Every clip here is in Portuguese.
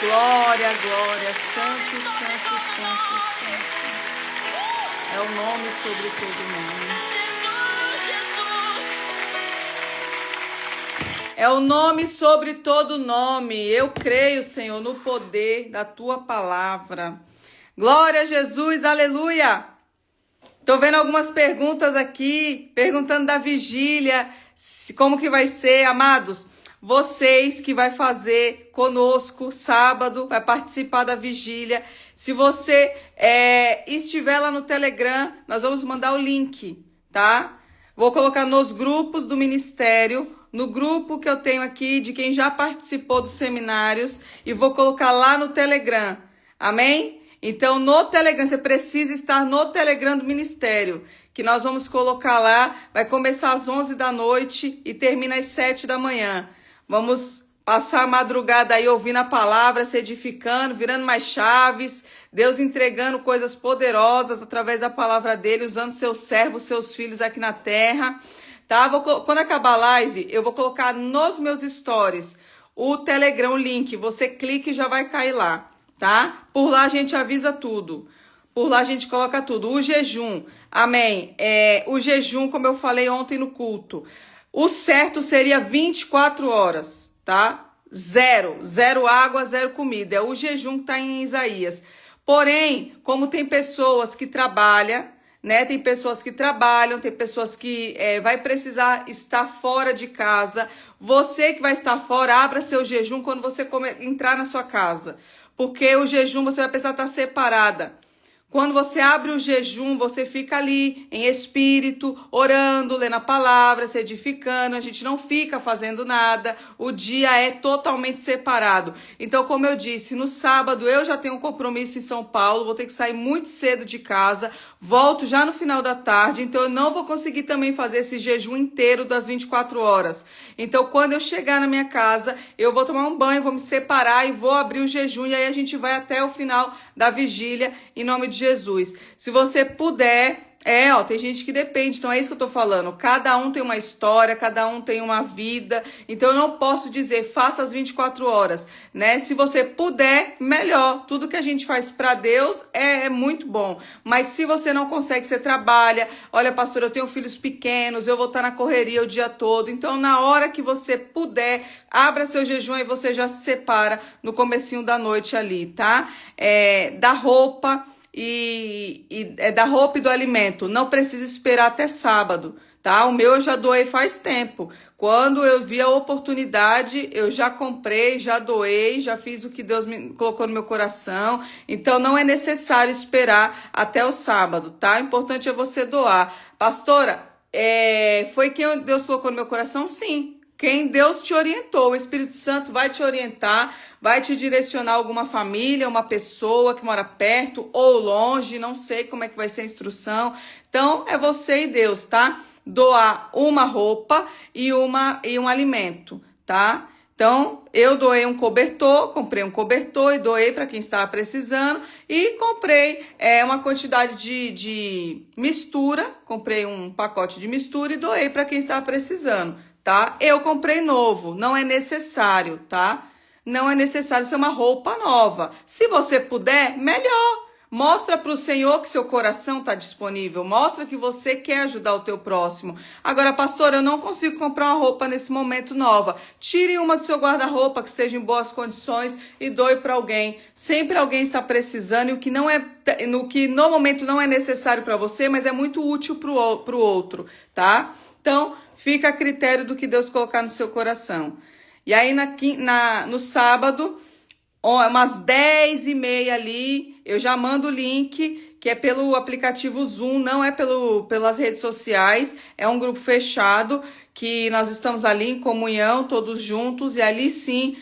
Glória, glória, santo, santo, santo, santo. É o nome sobre todo nome. É o nome sobre todo nome. Eu creio, Senhor, no poder da tua palavra. Glória a Jesus, aleluia. Estou vendo algumas perguntas aqui, perguntando da vigília, como que vai ser, amados. Vocês que vai fazer conosco sábado, vai participar da vigília. Se você estiver lá no Telegram, nós vamos mandar o link, tá? Vou colocar nos grupos do ministério, no grupo que eu tenho aqui de quem já participou dos seminários e vou colocar lá no Telegram. Amém? Então, no Telegram, você precisa estar no Telegram do ministério, que nós vamos colocar lá, vai começar às 11 da noite e termina às 7 da manhã. Vamos passar a madrugada aí ouvindo a palavra, se edificando, virando mais chaves, Deus entregando coisas poderosas através da palavra dele, usando seus servos, seus filhos aqui na terra. Tá? Quando acabar a live, eu vou colocar nos meus stories o Telegram, o link. Você clica e já vai cair lá, tá? Por lá a gente avisa tudo. Por lá a gente coloca tudo. O jejum, amém. O jejum, como eu falei ontem no culto, o certo seria 24 horas, tá? Zero água, zero comida. É o jejum que tá em Isaías. Porém, como tem pessoas que trabalham, né? Tem pessoas que trabalham, tem pessoas que vai precisar estar fora de casa. Você que vai estar fora, abra seu jejum quando você entrar na sua casa. Porque o jejum você vai precisar estar separada. Quando você abre o jejum, você fica ali em espírito, orando, lendo a palavra, se edificando. A gente não fica fazendo nada. O dia é totalmente separado. Então, como eu disse, no sábado eu já tenho um compromisso em São Paulo. Vou ter que sair muito cedo de casa. Volto já no final da tarde. Então, eu não vou conseguir também fazer esse jejum inteiro das 24 horas. Então, quando eu chegar na minha casa, eu vou tomar um banho, vou me separar e vou abrir o jejum. E aí a gente vai até o final da vigília, em nome de Jesus. Se você puder, tem gente que depende, então é isso que eu tô falando. Cada um tem uma história, cada um tem uma vida, então eu não posso dizer, faça as 24 horas, né? Se você puder, melhor. Tudo que a gente faz para Deus é muito bom, mas se você não consegue, você trabalha, olha, pastor, eu tenho filhos pequenos, eu vou estar na correria o dia todo, então na hora que você puder, abra seu jejum e você já se separa no comecinho da noite ali, tá? Da roupa da roupa e do alimento, não precisa esperar até sábado, tá? O meu eu já doei faz tempo. Quando eu vi a oportunidade, eu já comprei, já doei, já fiz o que Deus me colocou no meu coração. Então não é necessário esperar até o sábado, tá? O importante é você doar. Pastora, foi quem Deus colocou no meu coração? Sim. Quem Deus te orientou, o Espírito Santo vai te orientar, vai te direcionar alguma família, uma pessoa que mora perto ou longe, não sei como é que vai ser a instrução. Então, é você e Deus, tá? Doar uma roupa e um alimento, tá? Então, eu doei um cobertor, comprei um cobertor e doei para quem estava precisando. E comprei uma quantidade de mistura, comprei um pacote de mistura e doei para quem estava precisando. Tá? Eu comprei novo, não é necessário, tá? Não é necessário ser uma roupa nova. Se você puder, melhor. Mostra para o Senhor que seu coração está disponível. Mostra que você quer ajudar o teu próximo. Agora, pastor, eu não consigo comprar uma roupa nesse momento nova. Tire uma do seu guarda-roupa que esteja em boas condições e doe para alguém. Sempre alguém está precisando e o que no momento não é necessário para você, mas é muito útil para o outro, tá? Então, fica a critério do que Deus colocar no seu coração. E aí, no sábado, umas 10h30 ali, eu já mando o link, que é pelo aplicativo Zoom, não é pelas redes sociais. É um grupo fechado, que nós estamos ali em comunhão, todos juntos. E ali sim,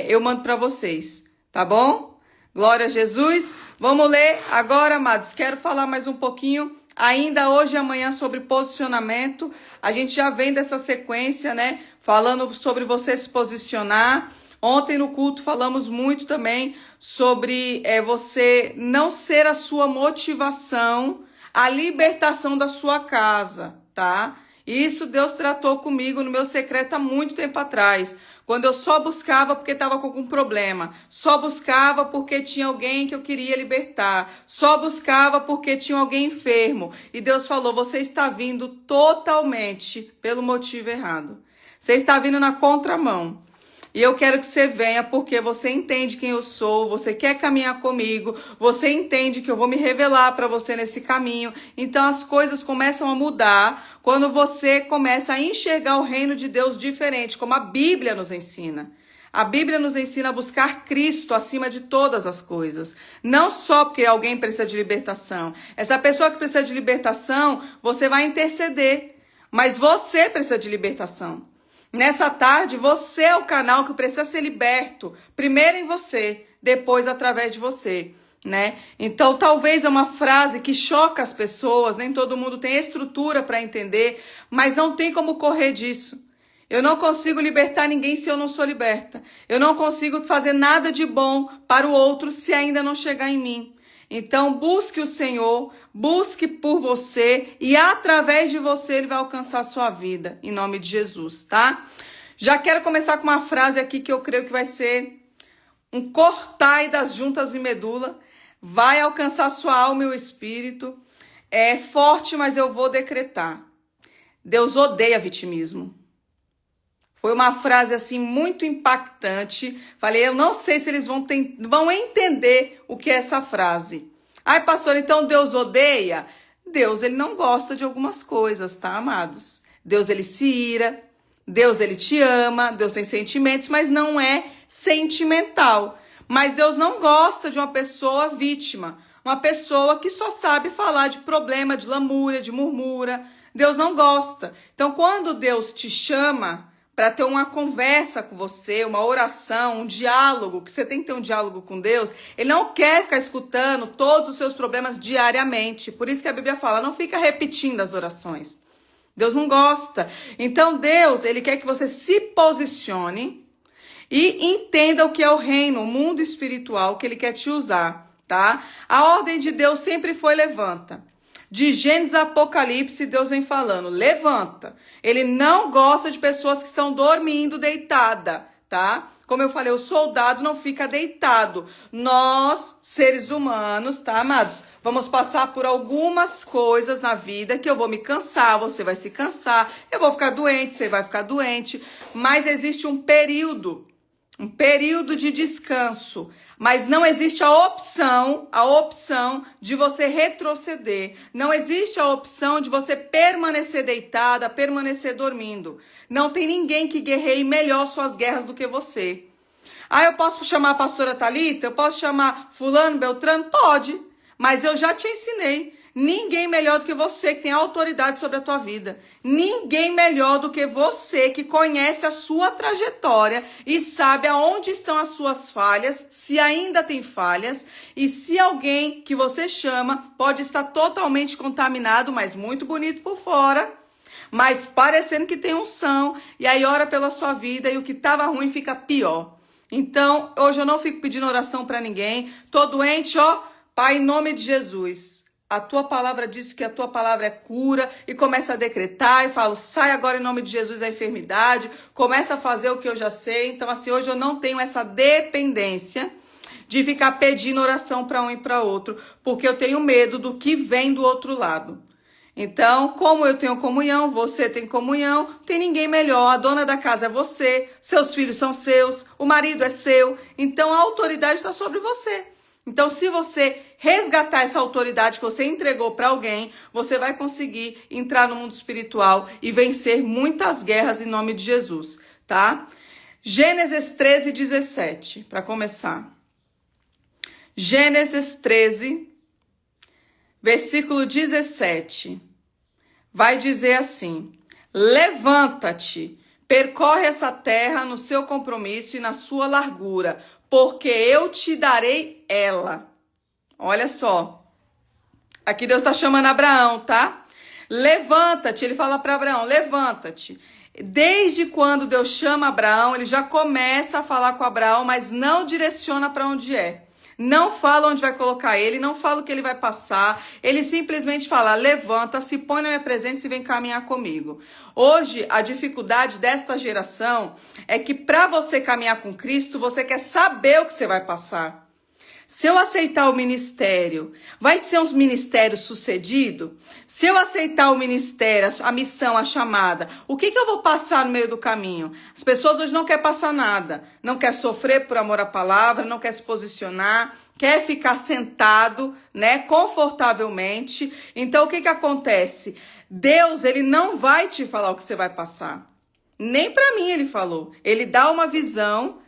eu mando para vocês, tá bom? Glória a Jesus. Vamos ler agora, amados. Quero falar mais um pouquinho ainda hoje e amanhã sobre posicionamento. A gente já vem dessa sequência, né? Falando sobre você se posicionar. Ontem no culto falamos muito também sobre você não ser a sua motivação, a libertação da sua casa, tá? E isso Deus tratou comigo no meu secreto há muito tempo atrás. Quando eu só buscava porque estava com algum problema. Só buscava porque tinha alguém que eu queria libertar. Só buscava porque tinha alguém enfermo. E Deus falou, você está vindo totalmente pelo motivo errado. Você está vindo na contramão. E eu quero que você venha porque você entende quem eu sou, você quer caminhar comigo, você entende que eu vou me revelar para você nesse caminho. Então as coisas começam a mudar quando você começa a enxergar o reino de Deus diferente, como a Bíblia nos ensina. A Bíblia nos ensina a buscar Cristo acima de todas as coisas. Não só porque alguém precisa de libertação. Essa pessoa que precisa de libertação, você vai interceder. Mas você precisa de libertação. Nessa tarde, você é o canal que precisa ser liberto. Primeiro em você, depois através de você, né? Então, talvez é uma frase que choca as pessoas, nem todo mundo tem estrutura para entender, mas não tem como correr disso. Eu não consigo libertar ninguém se eu não sou liberta. Eu não consigo fazer nada de bom para o outro se ainda não chegar em mim. Então, busque o Senhor, busque por você e através de você Ele vai alcançar a sua vida, em nome de Jesus, tá? Já quero começar com uma frase aqui que eu creio que vai ser um cortai das juntas e medula, vai alcançar sua alma e o espírito. É forte, mas eu vou decretar. Deus odeia vitimismo. Foi uma frase assim muito impactante. Falei, eu não sei se eles vão entender o que é essa frase. Ai, pastor, então Deus odeia? Deus, ele não gosta de algumas coisas, tá, amados? Deus, ele se ira. Deus, ele te ama. Deus tem sentimentos, mas não é sentimental. Mas Deus não gosta de uma pessoa vítima. Uma pessoa que só sabe falar de problema, de lamúria, de murmura. Deus não gosta. Então, quando Deus te chama para ter uma conversa com você, uma oração, um diálogo, que você tem que ter um diálogo com Deus, Ele não quer ficar escutando todos os seus problemas diariamente. Por isso que a Bíblia fala, não fica repetindo as orações. Deus não gosta. Então Deus, Ele quer que você se posicione e entenda o que é o reino, o mundo espiritual que Ele quer te usar, tá? A ordem de Deus sempre foi levanta. De Gênesis a Apocalipse, Deus vem falando, levanta. Ele não gosta de pessoas que estão dormindo deitada, tá? Como eu falei, o soldado não fica deitado. Nós, seres humanos, tá, amados? Vamos passar por algumas coisas na vida que eu vou me cansar, você vai se cansar, eu vou ficar doente, você vai ficar doente. Mas existe um período de descanso. Mas não existe a opção de você retroceder. Não existe a opção de você permanecer deitada, permanecer dormindo. Não tem ninguém que guerreie melhor suas guerras do que você. Ah, eu posso chamar a pastora Thalita? Eu posso chamar fulano, beltrano? Pode. Mas eu já te ensinei. Ninguém melhor do que você que tem autoridade sobre a tua vida. Ninguém melhor do que você que conhece a sua trajetória e sabe aonde estão as suas falhas, se ainda tem falhas, e se alguém que você chama pode estar totalmente contaminado, mas muito bonito por fora, mas parecendo que tem unção, e aí ora pela sua vida e o que estava ruim fica pior. Então, hoje eu não fico pedindo oração para ninguém. Tô doente, ó, Pai, em nome de Jesus. A tua palavra diz que a tua palavra é cura e começa a decretar e falo, sai agora em nome de Jesus a enfermidade, começa a fazer o que eu já sei. Então assim, hoje eu não tenho essa dependência de ficar pedindo oração para um e para outro, porque eu tenho medo do que vem do outro lado. Então, como eu tenho comunhão, você tem comunhão, tem ninguém melhor, a dona da casa é você, seus filhos são seus, o marido é seu, então a autoridade está sobre você. Então, se você resgatar essa autoridade que você entregou para alguém, você vai conseguir entrar no mundo espiritual e vencer muitas guerras em nome de Jesus, tá? Gênesis 13, 17, para começar. Gênesis 13, versículo 17, vai dizer assim, levanta-te, percorre essa terra no seu compromisso e na sua largura, porque eu te darei ela. Olha só. Aqui Deus está chamando Abraão, tá? Levanta-te. Ele fala para Abraão, levanta-te. Desde quando Deus chama Abraão, ele já começa a falar com Abraão, mas não direciona para onde é. não fala onde vai colocar ele, não fala o que ele vai passar, ele simplesmente fala, levanta, se põe na minha presença e vem caminhar comigo. Hoje, a dificuldade desta geração é que para você caminhar com Cristo, você quer saber o que você vai passar. Se eu aceitar o ministério, vai ser um ministério sucedido? Se eu aceitar o ministério, a missão, a chamada, o que eu vou passar no meio do caminho? As pessoas hoje não querem passar nada. Não quer sofrer por amor à palavra, não quer se posicionar, quer ficar sentado, né, confortavelmente. Então, o que acontece? Deus, ele não vai te falar o que você vai passar. Nem para mim ele falou. Ele dá uma visão.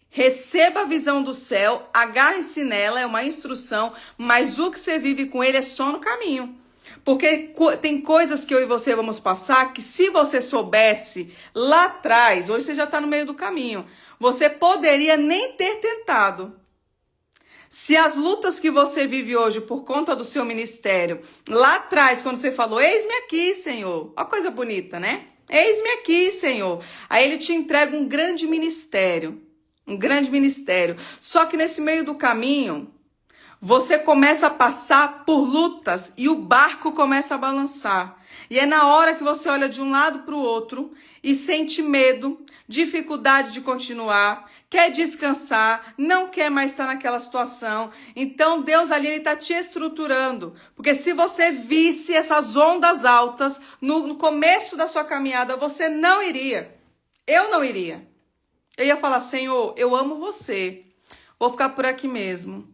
Receba a visão do céu, agarre-se nela, é uma instrução, mas o que você vive com ele é só no caminho. Porque tem coisas que eu e você vamos passar que se você soubesse lá atrás, hoje você já está no meio do caminho, você poderia nem ter tentado. Se as lutas que você vive hoje por conta do seu ministério, lá atrás, quando você falou, eis-me aqui, Senhor, ó coisa bonita, né? Eis-me aqui, Senhor. Aí ele te entrega um grande ministério. Um grande ministério. Só que nesse meio do caminho, você começa a passar por lutas e o barco começa a balançar. E é na hora que você olha de um lado para o outro e sente medo, dificuldade de continuar, quer descansar, não quer mais estar naquela situação. Então Deus ali está te estruturando. Porque se você visse essas ondas altas no começo da sua caminhada, você não iria. Eu não iria. Eu ia falar, Senhor, eu amo você. Vou ficar por aqui mesmo.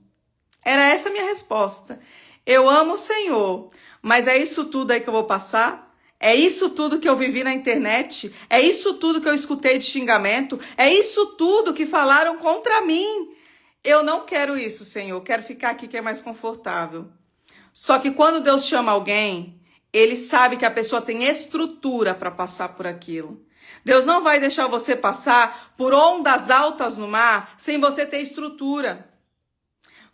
Era essa a minha resposta. Eu amo o Senhor, mas é isso tudo aí que eu vou passar? É isso tudo que eu vivi na internet? É isso tudo que eu escutei de xingamento? É isso tudo que falaram contra mim? Eu não quero isso, Senhor. Quero ficar aqui que é mais confortável. Só que quando Deus chama alguém, ele sabe que a pessoa tem estrutura para passar por aquilo. Deus não vai deixar você passar por ondas altas no mar sem você ter estrutura.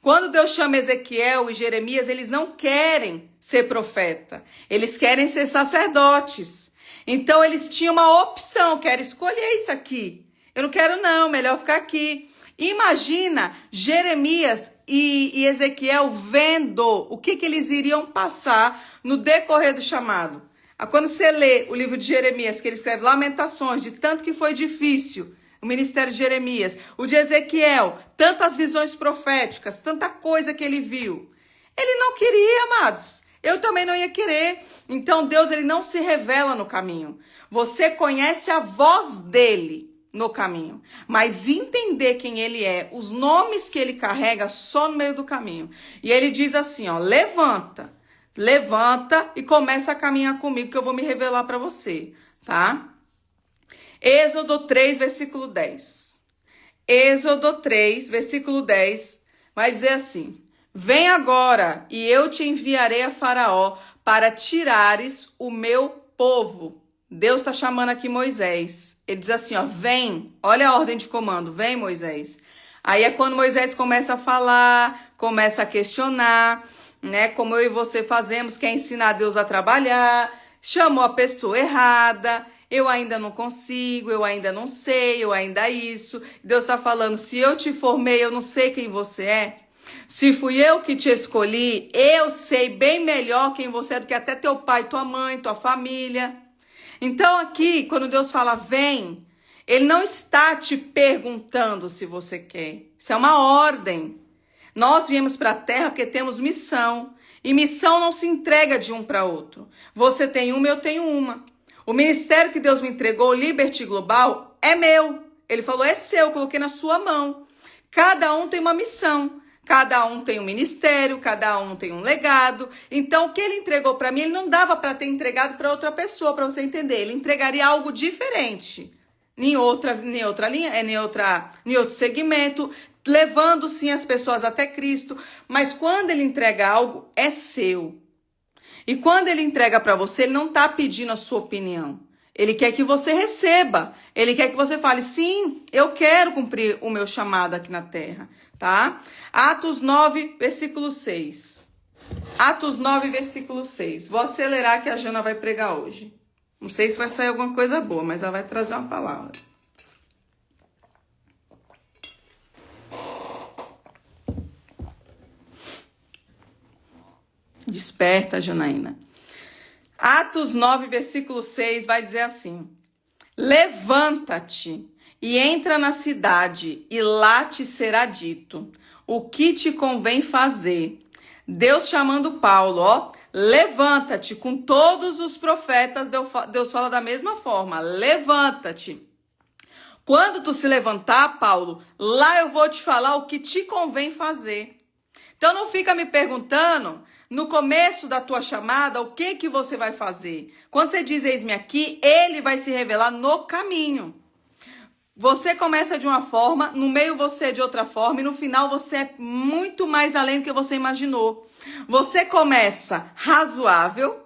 Quando Deus chama Ezequiel e Jeremias, eles não querem ser profeta. Eles querem ser sacerdotes. Então eles tinham uma opção, quero escolher isso aqui. Eu não quero não, melhor ficar aqui. Imagina Jeremias e Ezequiel vendo o que eles iriam passar no decorrer do chamado. Quando você lê o livro de Jeremias, que ele escreve lamentações de tanto que foi difícil, o ministério de Jeremias, o de Ezequiel, tantas visões proféticas, tanta coisa que ele viu. Ele não queria, amados. Eu também não ia querer. Então Deus, ele não se revela no caminho. Você conhece a voz dele no caminho, mas entender quem ele é, os nomes que ele carrega só no meio do caminho. E ele diz assim, ó, levanta e começa a caminhar comigo que eu vou me revelar para você, tá? Êxodo 3, versículo 10. Êxodo 3, versículo 10, vai dizer assim: vem agora e eu te enviarei a Faraó para tirares o meu povo. Deus está chamando aqui Moisés. Ele diz assim, ó, vem, olha a ordem de comando, vem Moisés. Aí é quando Moisés começa a falar, começa a questionar, né? Como eu e você fazemos, quer ensinar Deus a trabalhar, chamou a pessoa errada, eu ainda não consigo, eu ainda não sei, eu ainda isso. Deus está falando, se eu te formei, eu não sei quem você é. Se fui eu que te escolhi, eu sei bem melhor quem você é do que até teu pai, tua mãe, tua família. Então aqui, quando Deus fala vem, ele não está te perguntando se você quer. Isso é uma ordem. Nós viemos para a terra porque temos missão. E missão não se entrega de um para outro. Você tem uma, eu tenho uma. O ministério que Deus me entregou, o Liberty Global, é meu. Ele falou, é seu, eu coloquei na sua mão. Cada um tem uma missão. Cada um tem um ministério, cada um tem um legado. Então, o que ele entregou para mim, ele não dava para ter entregado para outra pessoa, para você entender. Ele entregaria algo diferente. Em outra linha, em outro segmento, levando sim as pessoas até Cristo. Mas quando ele entrega algo, é seu. E quando ele entrega para você, ele não está pedindo a sua opinião. Ele quer que você receba. Ele quer que você fale, sim, eu quero cumprir o meu chamado aqui na terra. Tá? Atos 9, versículo 6. Atos 9, versículo 6. Vou acelerar que a Jana vai pregar hoje. Não sei se vai sair alguma coisa boa, mas ela vai trazer uma palavra. Desperta, Janaína. Atos 9, versículo 6 vai dizer assim: levanta-te e entra na cidade, e lá te será dito o que te convém fazer. Deus chamando Paulo, ó, levanta-te. Com todos os profetas, Deus fala da mesma forma, levanta-te. Quando tu se levantar, Paulo, lá eu vou te falar o que te convém fazer. Então não fica me perguntando no começo da tua chamada o que você vai fazer. Quando você diz eis-me aqui, ele vai se revelar no caminho. Você começa de uma forma, no meio você é de outra forma e no final você é muito mais além do que você imaginou. Você começa razoável,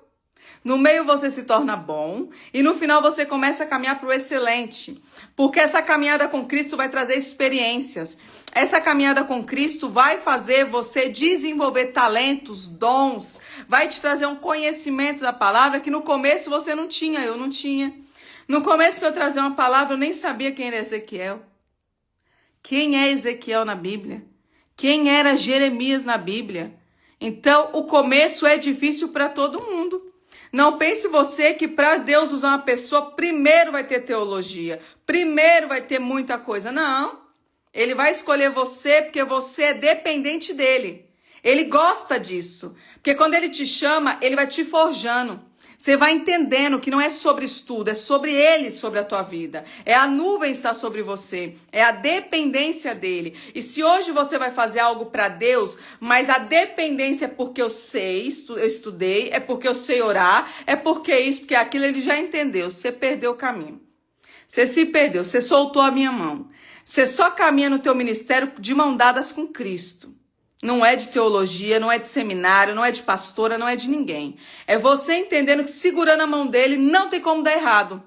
no meio você se torna bom e no final você começa a caminhar para o excelente. Porque essa caminhada com Cristo vai trazer experiências. Essa caminhada com Cristo vai fazer você desenvolver talentos, dons, vai te trazer um conhecimento da palavra que no começo você não tinha, eu não tinha. No começo que eu trazia uma palavra, eu nem sabia quem era Ezequiel. Quem é Ezequiel na Bíblia? Quem era Jeremias na Bíblia? Então, o começo é difícil para todo mundo. Não pense você que para Deus usar uma pessoa, primeiro vai ter teologia, primeiro vai ter muita coisa. Não. Ele vai escolher você porque você é dependente dele. Ele gosta disso. Porque quando ele te chama, ele vai te forjando. Você vai entendendo que não é sobre estudo, é sobre ele, sobre a tua vida. É a nuvem estar sobre você, é a dependência dele. E se hoje você vai fazer algo para Deus, mas a dependência é porque eu sei, eu estudei, é porque eu sei orar, é porque isso, porque aquilo, ele já entendeu. Você perdeu o caminho. Você se perdeu, você soltou a minha mão. Você só caminha no teu ministério de mão dadas com Cristo. Não é de teologia, não é de seminário, não é de pastora, não é de ninguém. É você entendendo que segurando a mão dele não tem como dar errado.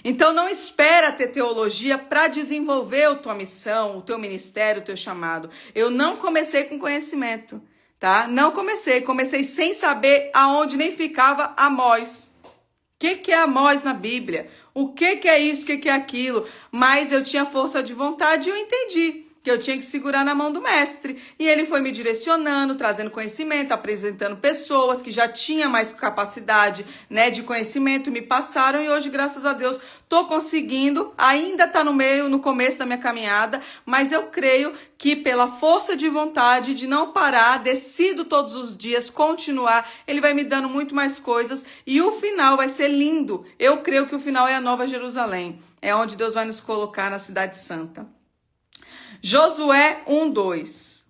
Então não espera ter teologia para desenvolver a tua missão, o teu ministério, o teu chamado. Eu não comecei com conhecimento, tá? Não comecei. Comecei sem saber aonde nem ficava Amós. O que é Amós na Bíblia? O que é isso, o que é aquilo? Mas eu tinha força de vontade e eu entendi que eu tinha que segurar na mão do mestre. E ele foi me direcionando, trazendo conhecimento, apresentando pessoas que já tinham mais capacidade, né, de conhecimento, me passaram e hoje, graças a Deus, tô conseguindo, ainda tá no começo da minha caminhada, mas eu creio que pela força de vontade, de não parar, decido todos os dias continuar, ele vai me dando muito mais coisas e o final vai ser lindo. Eu creio que o final é a Nova Jerusalém, é onde Deus vai nos colocar na Cidade Santa. Josué 1:2.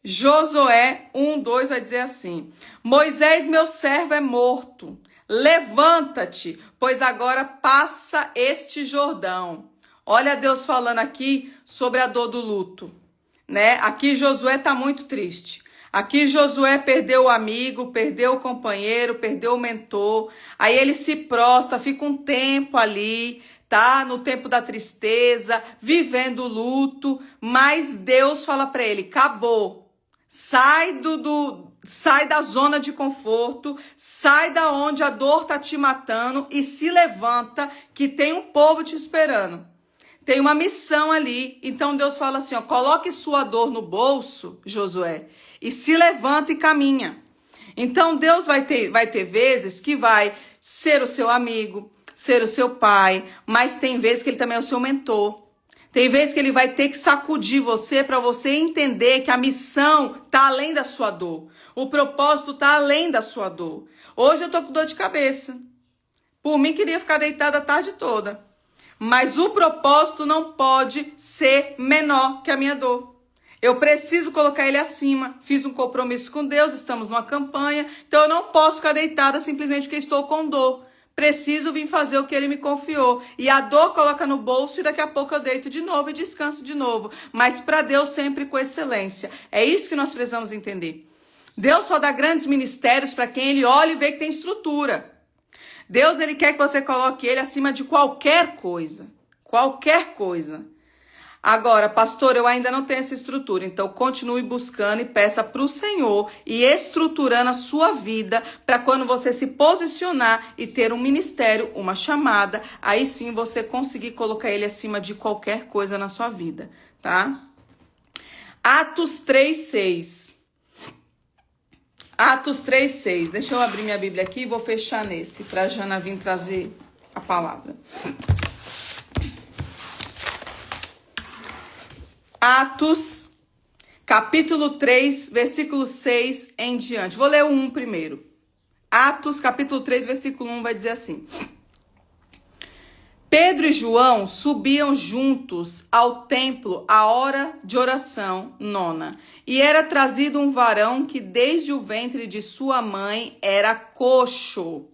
Josué 1:2 vai dizer assim: Moisés, meu servo, é morto. Levanta-te, pois agora passa este Jordão. Olha Deus falando aqui sobre a dor do luto, né? Aqui Josué está muito triste. Aqui Josué perdeu o amigo, perdeu o companheiro, perdeu o mentor. Aí ele se prostra, fica um tempo ali, tá? No tempo da tristeza, vivendo o luto, mas Deus fala para ele: acabou. Sai sai da zona de conforto, sai da onde a dor tá te matando e se levanta, que tem um povo te esperando. Tem uma missão ali. Então Deus fala assim, ó, coloque sua dor no bolso, Josué, e se levanta e caminha. Então Deus vai ter vezes que vai ser o seu amigo, ser o seu pai, mas tem vezes que ele também é o seu mentor. Tem vezes que ele vai ter que sacudir você para você entender que a missão tá além da sua dor. O propósito tá além da sua dor. Hoje eu tô com dor de cabeça. Por mim, queria ficar deitada a tarde toda. Mas o propósito não pode ser menor que a minha dor. Eu preciso colocar ele acima. Fiz um compromisso com Deus, estamos numa campanha. Então eu não posso ficar deitada simplesmente porque estou com dor. Preciso vir fazer o que ele me confiou. E a dor coloca no bolso e daqui a pouco eu deito de novo e descanso de novo. Mas para Deus sempre com excelência. É isso que nós precisamos entender. Deus só dá grandes ministérios para quem ele olha e vê que tem estrutura. Deus, ele quer que você coloque ele acima de qualquer coisa. Qualquer coisa. Agora, pastor, eu ainda não tenho essa estrutura, então continue buscando e peça para o Senhor e estruturando a sua vida para quando você se posicionar e ter um ministério, uma chamada, aí sim você conseguir colocar ele acima de qualquer coisa na sua vida, tá? Atos 3:6. Atos 3:6. Deixa eu abrir minha Bíblia aqui e vou fechar nesse, para a Jana vir trazer a palavra. Atos, capítulo 3, versículo 6 em diante. Vou ler o 1 primeiro. Atos, capítulo 3, versículo 1 vai dizer assim: Pedro e João subiam juntos ao templo à hora de oração nona, e era trazido um varão que desde o ventre de sua mãe era coxo.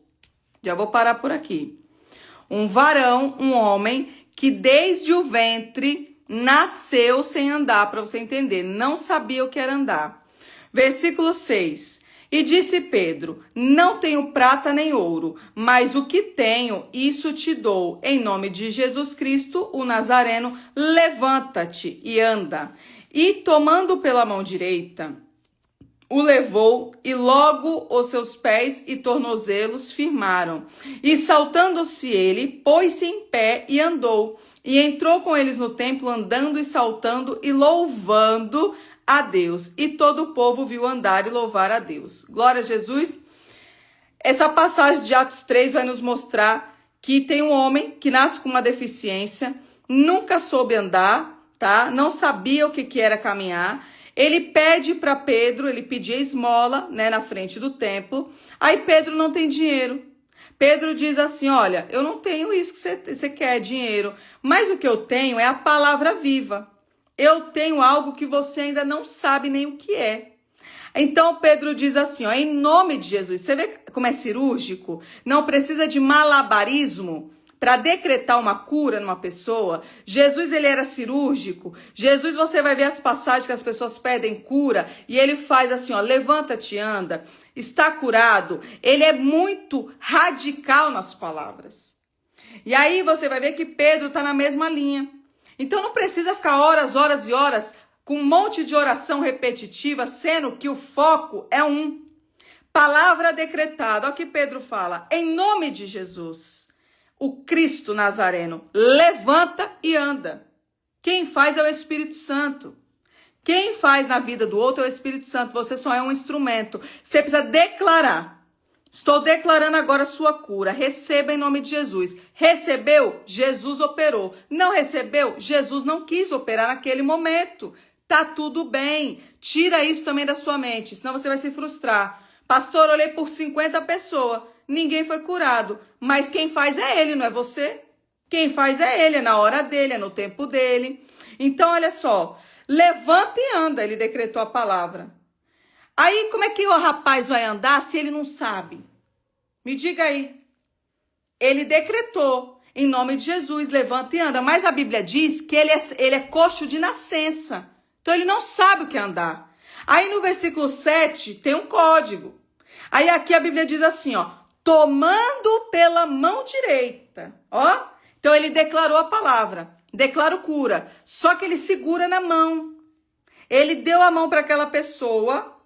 Já vou parar por aqui. Um varão, um homem, que desde o ventre nasceu sem andar, para você entender, não sabia o que era andar. Versículo 6. E disse Pedro, não tenho prata nem ouro, mas o que tenho, isso te dou. Em nome de Jesus Cristo, o Nazareno, levanta-te e anda. E tomando pela mão direita, o levou, e logo os seus pés e tornozelos firmaram. E saltando-se ele, pôs-se em pé e andou. E entrou com eles no templo, andando e saltando e louvando a Deus. E todo o povo viu andar e louvar a Deus. Glória a Jesus. Essa passagem de Atos 3 vai nos mostrar que tem um homem que nasce com uma deficiência, nunca soube andar, tá? Não sabia o que era caminhar. Ele pede para Pedro, ele pedia esmola, né, na frente do templo. Aí Pedro não tem dinheiro. Pedro diz assim, olha, eu não tenho isso que você quer, dinheiro, mas o que eu tenho é a palavra viva. Eu tenho algo que você ainda não sabe nem o que é. Então Pedro diz assim, ó, em nome de Jesus. Você vê como é cirúrgico? Não precisa de malabarismo para decretar uma cura numa pessoa. Jesus, ele era cirúrgico. Jesus, você vai ver as passagens que as pessoas pedem cura e ele faz assim, ó, levanta-te, anda, está curado. Ele é muito radical nas palavras. E aí você vai ver que Pedro está na mesma linha. Então não precisa ficar horas, horas e horas com um monte de oração repetitiva, sendo que o foco é um. Palavra decretada. Olha o que Pedro fala. Em nome de Jesus, o Cristo Nazareno, levanta e anda. Quem faz é o Espírito Santo. Quem faz na vida do outro é o Espírito Santo. Você só é um instrumento. Você precisa declarar. Estou declarando agora a sua cura. Receba em nome de Jesus. Recebeu? Jesus operou. Não recebeu? Jesus não quis operar naquele momento. Tá tudo bem. Tira isso também da sua mente, senão você vai se frustrar. Pastor, olhei por 50 pessoas. Ninguém foi curado. Mas quem faz é ele, não é você? Quem faz é ele, é na hora dele, é no tempo dele. Então, olha só. Levanta e anda, ele decretou a palavra. Aí, como é que o rapaz vai andar se ele não sabe? Me diga aí. Ele decretou, em nome de Jesus, levanta e anda. Mas a Bíblia diz que ele é coxo de nascença. Então, ele não sabe o que é andar. Aí, no versículo 7, tem um código. Aí, aqui a Bíblia diz assim, ó. Tomando pela mão direita. Ó. Então, ele declarou a palavra. Declarou cura. Só que ele segura na mão. Ele deu a mão para aquela pessoa.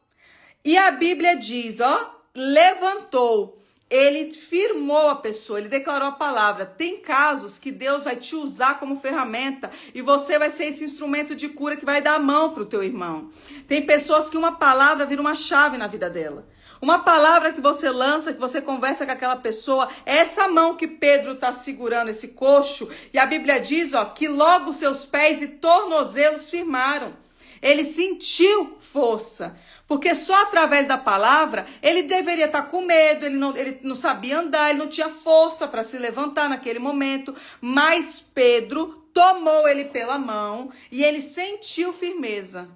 E a Bíblia diz, ó, levantou, ele firmou a pessoa, ele declarou a palavra. Tem casos que Deus vai te usar como ferramenta e você vai ser esse instrumento de cura que vai dar a mão para o teu irmão. Tem pessoas que uma palavra vira uma chave na vida dela. Uma palavra que você lança, que você conversa com aquela pessoa, é essa mão que Pedro está segurando, esse coxo. E a Bíblia diz, ó, que logo seus pés e tornozelos firmaram. Ele sentiu força. Porque só através da palavra, ele deveria estar com medo, ele não sabia andar, ele não tinha força para se levantar naquele momento. Mas Pedro tomou ele pela mão e ele sentiu firmeza.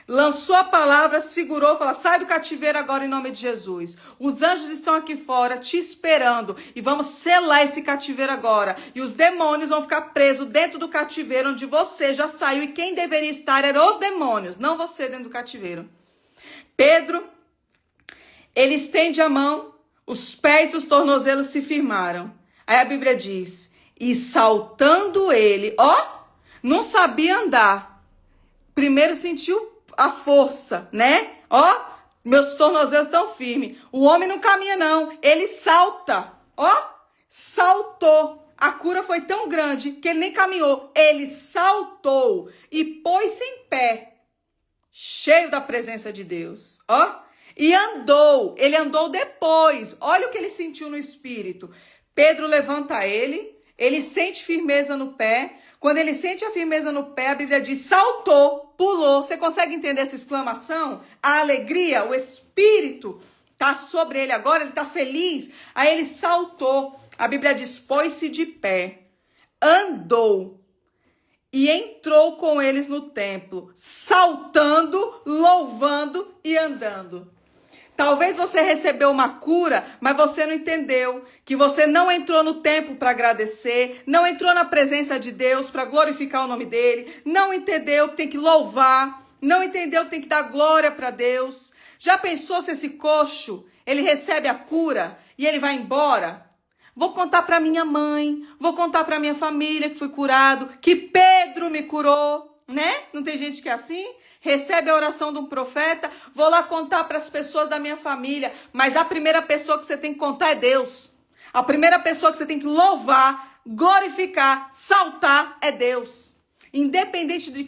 Lançou a palavra, segurou, falou, sai do cativeiro agora em nome de Jesus. Os anjos estão aqui fora te esperando e vamos selar esse cativeiro agora. E os demônios vão ficar presos dentro do cativeiro onde você já saiu e quem deveria estar eram os demônios, não você dentro do cativeiro. Pedro, ele estende a mão, os pés e os tornozelos se firmaram. Aí a Bíblia diz, e saltando ele, ó, não sabia andar. Primeiro sentiu a força, né? Ó, meus tornozelos estão firmes. O homem não caminha não, ele salta. Ó, saltou. A cura foi tão grande que ele nem caminhou. Ele saltou e pôs-se em pé. Cheio da presença de Deus. Ó, E andou, ele andou depois. Olha o que ele sentiu no espírito. Pedro levanta ele sente firmeza no pé. Quando ele sente a firmeza no pé, a Bíblia diz, saltou, pulou. Você consegue entender essa exclamação? A alegria, o espírito está sobre ele agora, ele está feliz. Aí ele saltou. A Bíblia diz, pôs-se de pé, andou e entrou com eles no templo, saltando, louvando e andando. Talvez você recebeu uma cura, mas você não entendeu que você não entrou no templo para agradecer, não entrou na presença de Deus para glorificar o nome dele, não entendeu que tem que louvar, não entendeu que tem que dar glória para Deus. Já pensou se esse coxo, ele recebe a cura e ele vai embora? Vou contar para minha mãe, vou contar para minha família que fui curado, que Pedro me curou, né? Não tem gente que é assim? Recebe a oração de um profeta, vou lá contar para as pessoas da minha família, mas a primeira pessoa que você tem que contar é Deus. A primeira pessoa que você tem que louvar, glorificar, saltar é Deus. Independente de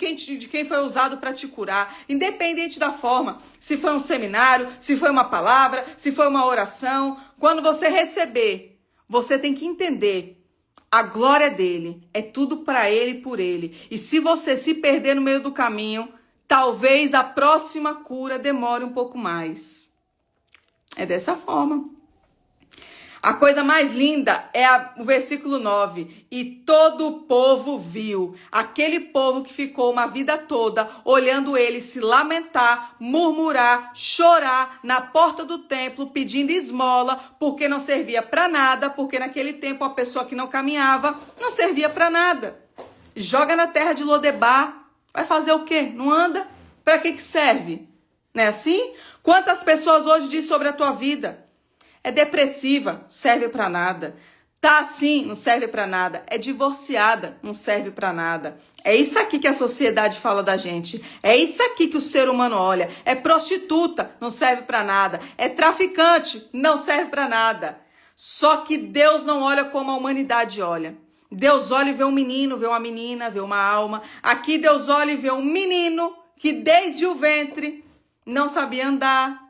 quem foi usado para te curar, independente da forma, se foi um seminário, se foi uma palavra, se foi uma oração, quando você receber, você tem que entender, a glória dele, é tudo para ele e por ele. E se você se perder no meio do caminho, talvez a próxima cura demore um pouco mais. É dessa forma. A coisa mais linda é o versículo 9. E todo o povo viu. Aquele povo que ficou uma vida toda olhando ele se lamentar, murmurar, chorar na porta do templo, pedindo esmola, porque não servia para nada, porque naquele tempo a pessoa que não caminhava não servia para nada. Joga na terra de Lodebar. Vai fazer o quê? Não anda? Para que serve? Não é assim? Quantas pessoas hoje dizem sobre a tua vida? É depressiva, serve para nada. Tá assim, não serve para nada. É divorciada, não serve para nada. É isso aqui que a sociedade fala da gente. É isso aqui que o ser humano olha. É prostituta, não serve para nada. É traficante, não serve para nada. Só que Deus não olha como a humanidade olha. Deus olha e vê um menino, vê uma menina, vê uma alma. Aqui Deus olha e vê um menino que desde o ventre não sabia andar.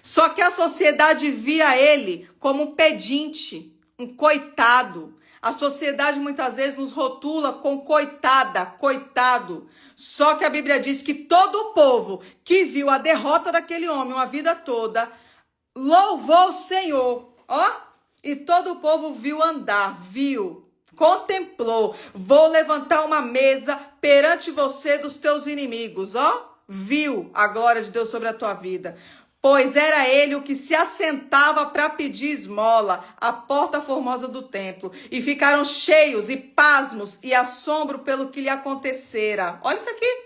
Só que a sociedade via ele como um pedinte, um coitado. A sociedade muitas vezes nos rotula com coitada, coitado. Só que a Bíblia diz que todo o povo que viu a derrota daquele homem uma vida toda, louvou o Senhor, ó. E todo o povo viu andar, viu. Contemplou, vou levantar uma mesa perante você dos teus inimigos, ó, viu a glória de Deus sobre a tua vida, pois era ele o que se assentava para pedir esmola à porta formosa do templo, e ficaram cheios e pasmos e assombro pelo que lhe acontecera. Olha isso aqui,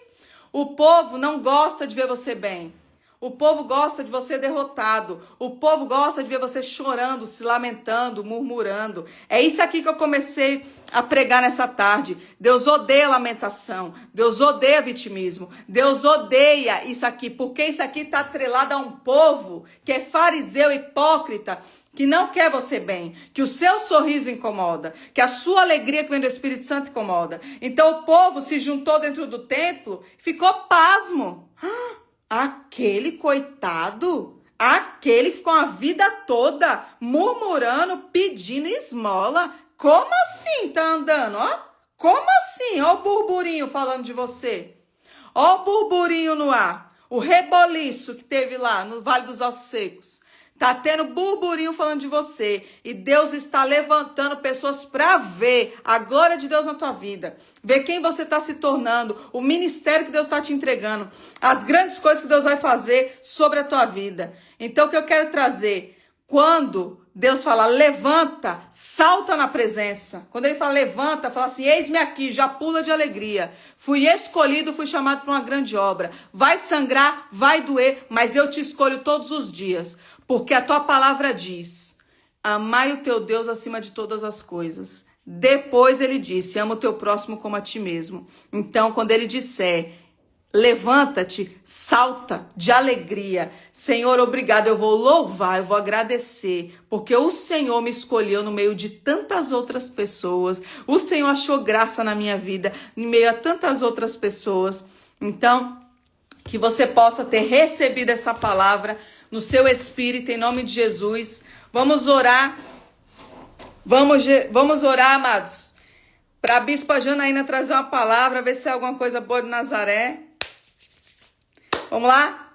o povo não gosta de ver você bem. O povo gosta de você derrotado. O povo gosta de ver você chorando, se lamentando, murmurando. É isso aqui que eu comecei a pregar nessa tarde. Deus odeia lamentação. Deus odeia vitimismo. Deus odeia isso aqui, porque isso aqui está atrelado a um povo que é fariseu, hipócrita, que não quer você bem, que o seu sorriso incomoda, que a sua alegria que vem do Espírito Santo incomoda. Então o povo se juntou dentro do templo, ficou pasmo. Aquele coitado, aquele que ficou a vida toda murmurando, pedindo esmola. Como assim tá andando, ó? Como assim? Ó o burburinho falando de você. Ó o burburinho no ar. O reboliço que teve lá no Vale dos Ossos Secos. Tá tendo burburinho falando de você. E Deus está levantando pessoas para ver a glória de Deus na tua vida. Ver quem você está se tornando. O ministério que Deus está te entregando. As grandes coisas que Deus vai fazer sobre a tua vida. Então o que eu quero trazer. Quando Deus fala levanta, salta na presença. Quando ele fala levanta, fala assim, eis-me aqui, já pula de alegria. Fui escolhido, fui chamado para uma grande obra. Vai sangrar, vai doer, mas eu te escolho todos os dias. Porque a tua palavra diz, amai o teu Deus acima de todas as coisas. Depois ele disse, ama o teu próximo como a ti mesmo. Então, quando ele disser, levanta-te, salta de alegria. Senhor, obrigado, eu vou louvar, eu vou agradecer, porque o Senhor me escolheu no meio de tantas outras pessoas. O Senhor achou graça na minha vida, em meio a tantas outras pessoas. Então, que você possa ter recebido essa palavra no seu espírito, em nome de Jesus. Vamos orar. Vamos orar, amados, para a Bispa Janaína trazer uma palavra, ver se é alguma coisa boa de Nazaré. Vamos lá?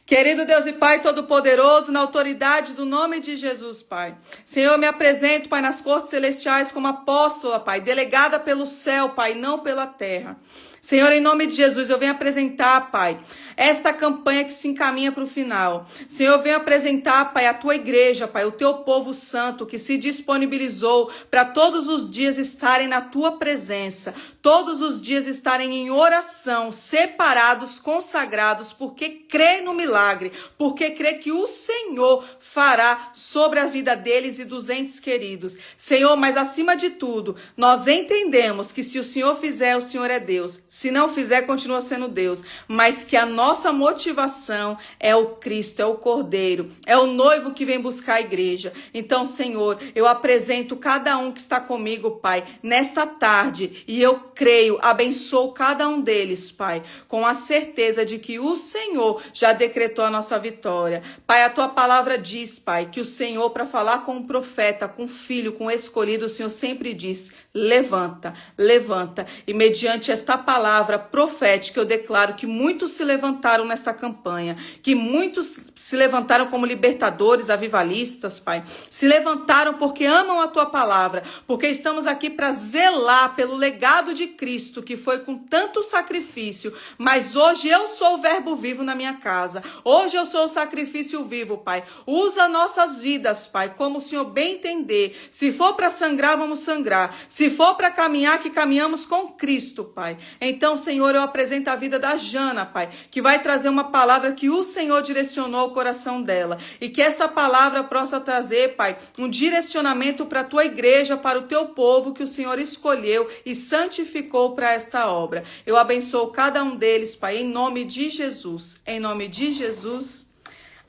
Querido Deus e Pai Todo-Poderoso, na autoridade do nome de Jesus, Pai. Senhor, eu me apresento, Pai, nas cortes celestiais como apóstola, Pai, delegada pelo céu, Pai, não pela terra. Senhor, em nome de Jesus, eu venho apresentar, Pai, esta campanha que se encaminha para o final. Senhor, eu venho apresentar, Pai, a tua igreja, Pai, o teu povo santo que se disponibilizou para todos os dias estarem na tua presença, todos os dias estarem em oração, separados, consagrados, porque crê no milagre, porque crê que o Senhor fará sobre a vida deles e dos entes queridos. Senhor, mas acima de tudo, nós entendemos que se o Senhor fizer, o Senhor é Deus. Se não fizer, continua sendo Deus. Mas que a nossa motivação é o Cristo, é o Cordeiro, é o noivo que vem buscar a igreja. Então, Senhor, eu apresento cada um que está comigo, Pai, nesta tarde, e eu creio, abençoo cada um deles, Pai, com a certeza de que o Senhor já decretou a nossa vitória. Pai, a tua palavra diz, Pai, que o Senhor, para falar com o profeta, com o filho, com o escolhido, o Senhor sempre diz: levanta, levanta. E mediante esta palavra profética, eu declaro que muitos se levantaram nesta campanha, que muitos se levantaram como libertadores, avivalistas, Pai, se levantaram porque amam a tua palavra, porque estamos aqui para zelar pelo legado de Cristo, que foi com tanto sacrifício, mas hoje eu sou o verbo vivo na minha casa, hoje eu sou o sacrifício vivo, Pai. Usa nossas vidas, Pai, como o Senhor bem entender. Se for para sangrar, vamos sangrar. Se for para caminhar, que caminhamos com Cristo, Pai. Então, Senhor, eu apresento a vida da Jana, Pai, que vai trazer uma palavra que o Senhor direcionou ao coração dela. E que esta palavra possa trazer, Pai, um direcionamento para a tua igreja, para o teu povo que o Senhor escolheu e santificou para esta obra. Eu abençoo cada um deles, Pai, em nome de Jesus. Em nome de Jesus.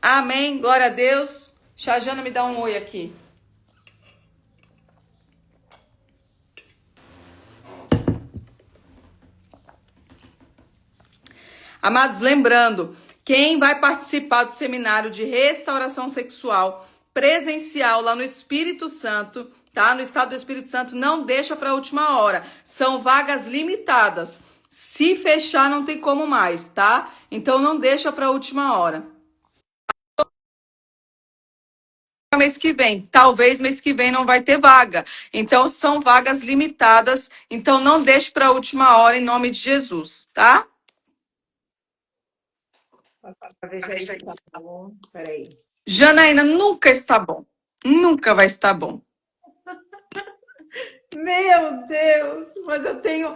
Amém. Glória a Deus. Jana, me dá um oi aqui. Amados, lembrando, quem vai participar do seminário de restauração sexual presencial lá no Espírito Santo, tá? No estado do Espírito Santo, não deixa para a última hora. São vagas limitadas. Se fechar, não tem como mais, tá? Então, não deixa para a última hora. Mês que vem, talvez mês que vem não vai ter vaga. Então, são vagas limitadas. Então, não deixe para a última hora, em nome de Jesus, tá? Veja aí se tá bom. Peraí. Janaína, nunca está bom. Nunca vai estar bom. Meu Deus! Mas eu tenho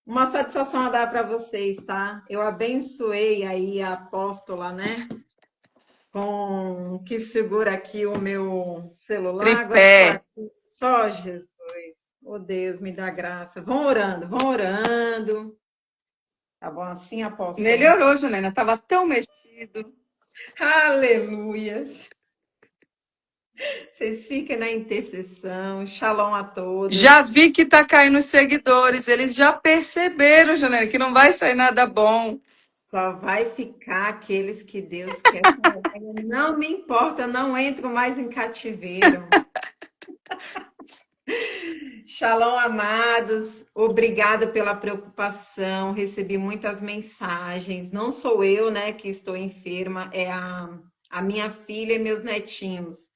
uma satisfação a dar para vocês, tá? Eu abençoei aí a apóstola, né? Com que segura aqui o meu celular. Tripé. Agora tô aqui. Só Jesus. Oh Deus, me dá graça. Vão orando, vão orando. Tá bom assim, apóstola? Melhorou, Janaína. Tava tão mexido. Aleluias. Vocês fiquem na intercessão. Shalom a todos. Já vi que tá caindo os seguidores. Eles já perceberam, Janaína, que não vai sair nada bom. Só vai ficar aqueles que Deus quer. Não me importa, não entro mais em cativeiro. Shalom, amados. Obrigada pela preocupação. Recebi muitas mensagens. Não sou eu, né, que estou enferma, é a minha filha e meus netinhos,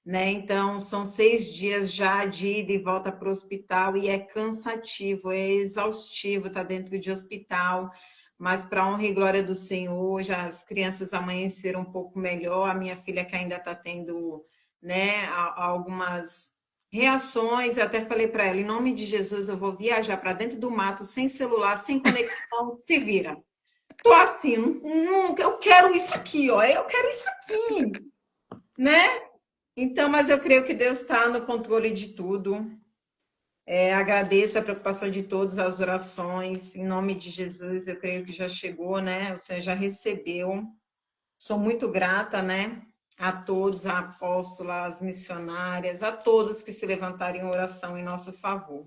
né? Então, são 6 dias já de ida e volta para o hospital e é cansativo, é exaustivo estar dentro de hospital. Mas para honra e glória do Senhor, já as crianças amanheceram um pouco melhor. A minha filha que ainda está tendo, né, algumas reações. Eu até falei para ela, em nome de Jesus, eu vou viajar para dentro do mato, sem celular, sem conexão, se vira. Tô assim, nunca, eu quero isso aqui, ó, eu quero isso aqui, né? Então, mas eu creio que Deus está no controle de tudo. Agradeço a preocupação de todos, as orações, em nome de Jesus, eu creio que já chegou, né? Você já recebeu. Sou muito grata, né? A todos, a apóstola, as missionárias, a todos que se levantarem em oração em nosso favor.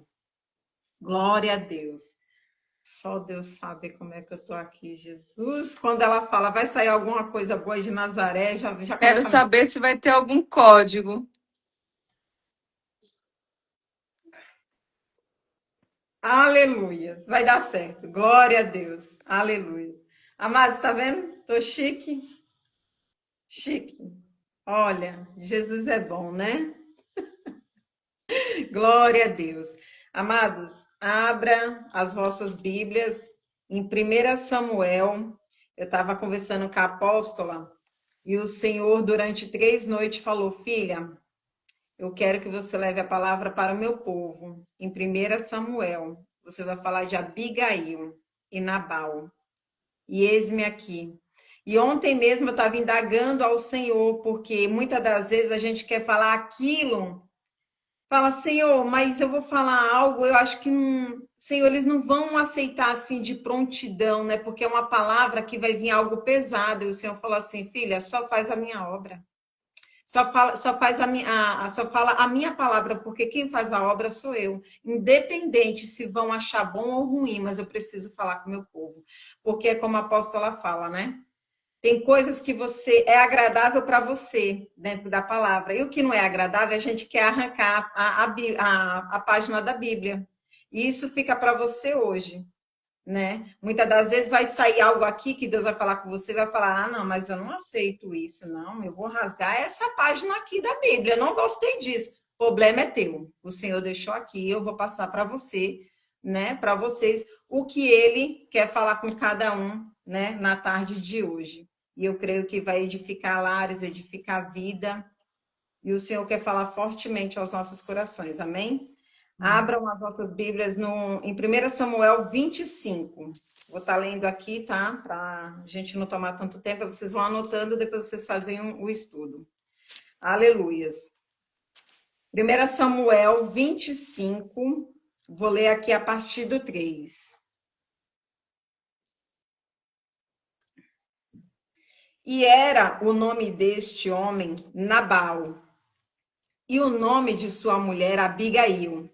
Glória a Deus. Só Deus sabe como é que eu tô aqui, Jesus. Quando ela fala, vai sair alguma coisa boa de Nazaré, já Quero começa a me... saber se vai ter algum código. Aleluias. Vai dar certo. Glória a Deus. Aleluia. Amados, tá vendo? Tô chique. Chique. Olha, Jesus é bom, né? Glória a Deus. Amados, abra as vossas Bíblias em 1 Samuel. Eu estava conversando com a apóstola e o Senhor, durante 3 noites, falou: Filha, eu quero que você leve a palavra para o meu povo. Em 1 Samuel, você vai falar de Abigail e Nabal. E eis-me aqui. E ontem mesmo eu estava indagando ao Senhor, porque muitas das vezes a gente quer falar aquilo. Fala, Senhor, mas eu vou falar algo, eu acho que, Senhor, eles não vão aceitar assim de prontidão, né? Porque é uma palavra que vai vir algo pesado. E o Senhor falou assim, filha, só faz a minha obra. Só fala a minha palavra, porque quem faz a obra sou eu. Independente se vão achar bom ou ruim, mas eu preciso falar com o meu povo. Porque é como a apóstola fala, né? Tem coisas que você é agradável para você dentro da palavra. E o que não é agradável, a gente quer arrancar a página da Bíblia. E isso fica para você hoje, né? Muitas das vezes vai sair algo aqui que Deus vai falar com você, vai falar: ah, não, mas eu não aceito isso, não. Eu vou rasgar essa página aqui da Bíblia. Eu não gostei disso. O problema é teu. O Senhor deixou aqui, eu vou passar para você, né? Para vocês, o que Ele quer falar com cada um, né? Na tarde de hoje. E eu creio que vai edificar lares, edificar a vida. E o Senhor quer falar fortemente aos nossos corações. Amém? Abram as nossas Bíblias em 1 Samuel 25. Vou estar lendo aqui, tá? Para a gente não tomar tanto tempo. Vocês vão anotando, depois vocês fazem o estudo. Aleluias. 1 Samuel 25. Vou ler aqui a partir do 3. E era o nome deste homem Nabal, e o nome de sua mulher Abigail.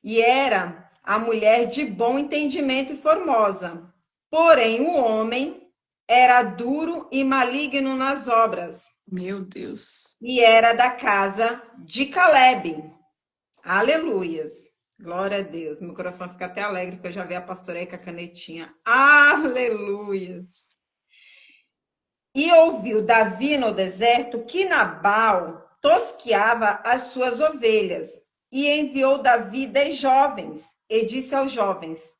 E era a mulher de bom entendimento e formosa. Porém, o homem era duro e maligno nas obras. Meu Deus. E era da casa de Calebe. Aleluias. Glória a Deus. Meu coração fica até alegre, porque eu já vi a pastora aí com a canetinha. Aleluias. E ouviu Davi no deserto que Nabal tosqueava as suas ovelhas. E enviou Davi 10 jovens, e disse aos jovens: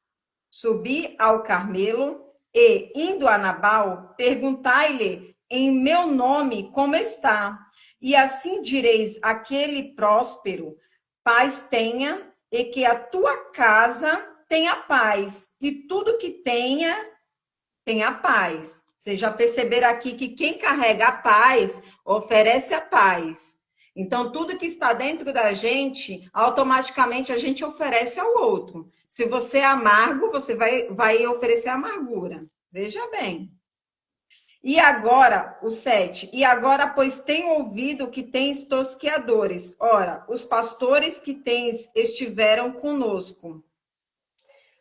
Subi ao Carmelo, e, indo a Nabal, perguntai-lhe em meu nome como está. E assim direis: aquele próspero, paz tenha, e que a tua casa tenha paz, e tudo que tenha paz. Vocês já perceberam aqui que quem carrega a paz, oferece a paz. Então, tudo que está dentro da gente, automaticamente a gente oferece ao outro. Se você é amargo, você vai oferecer amargura. Veja bem. E agora, o 7. E agora, pois tenho ouvido que tens tosqueadores. Ora, os pastores que tens estiveram conosco.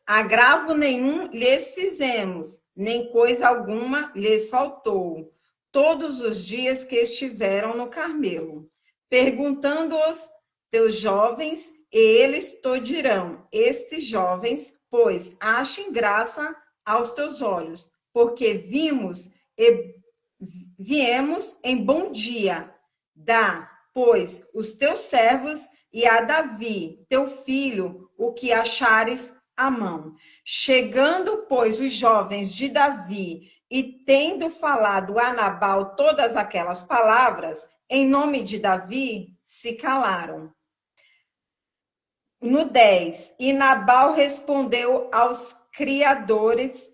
Agravo nenhum lhes fizemos, nem coisa alguma lhes faltou, todos os dias que estiveram no Carmelo. Perguntando-os teus jovens, e eles te dirão: estes jovens, pois, achem graça aos teus olhos, porque viemos em bom dia. Dá, pois, os teus servos e a Davi, teu filho, o que achares à mão. Chegando, pois, os jovens de Davi e tendo falado a Nabal todas aquelas palavras, em nome de Davi, se calaram. No 10, e Nabal respondeu aos criados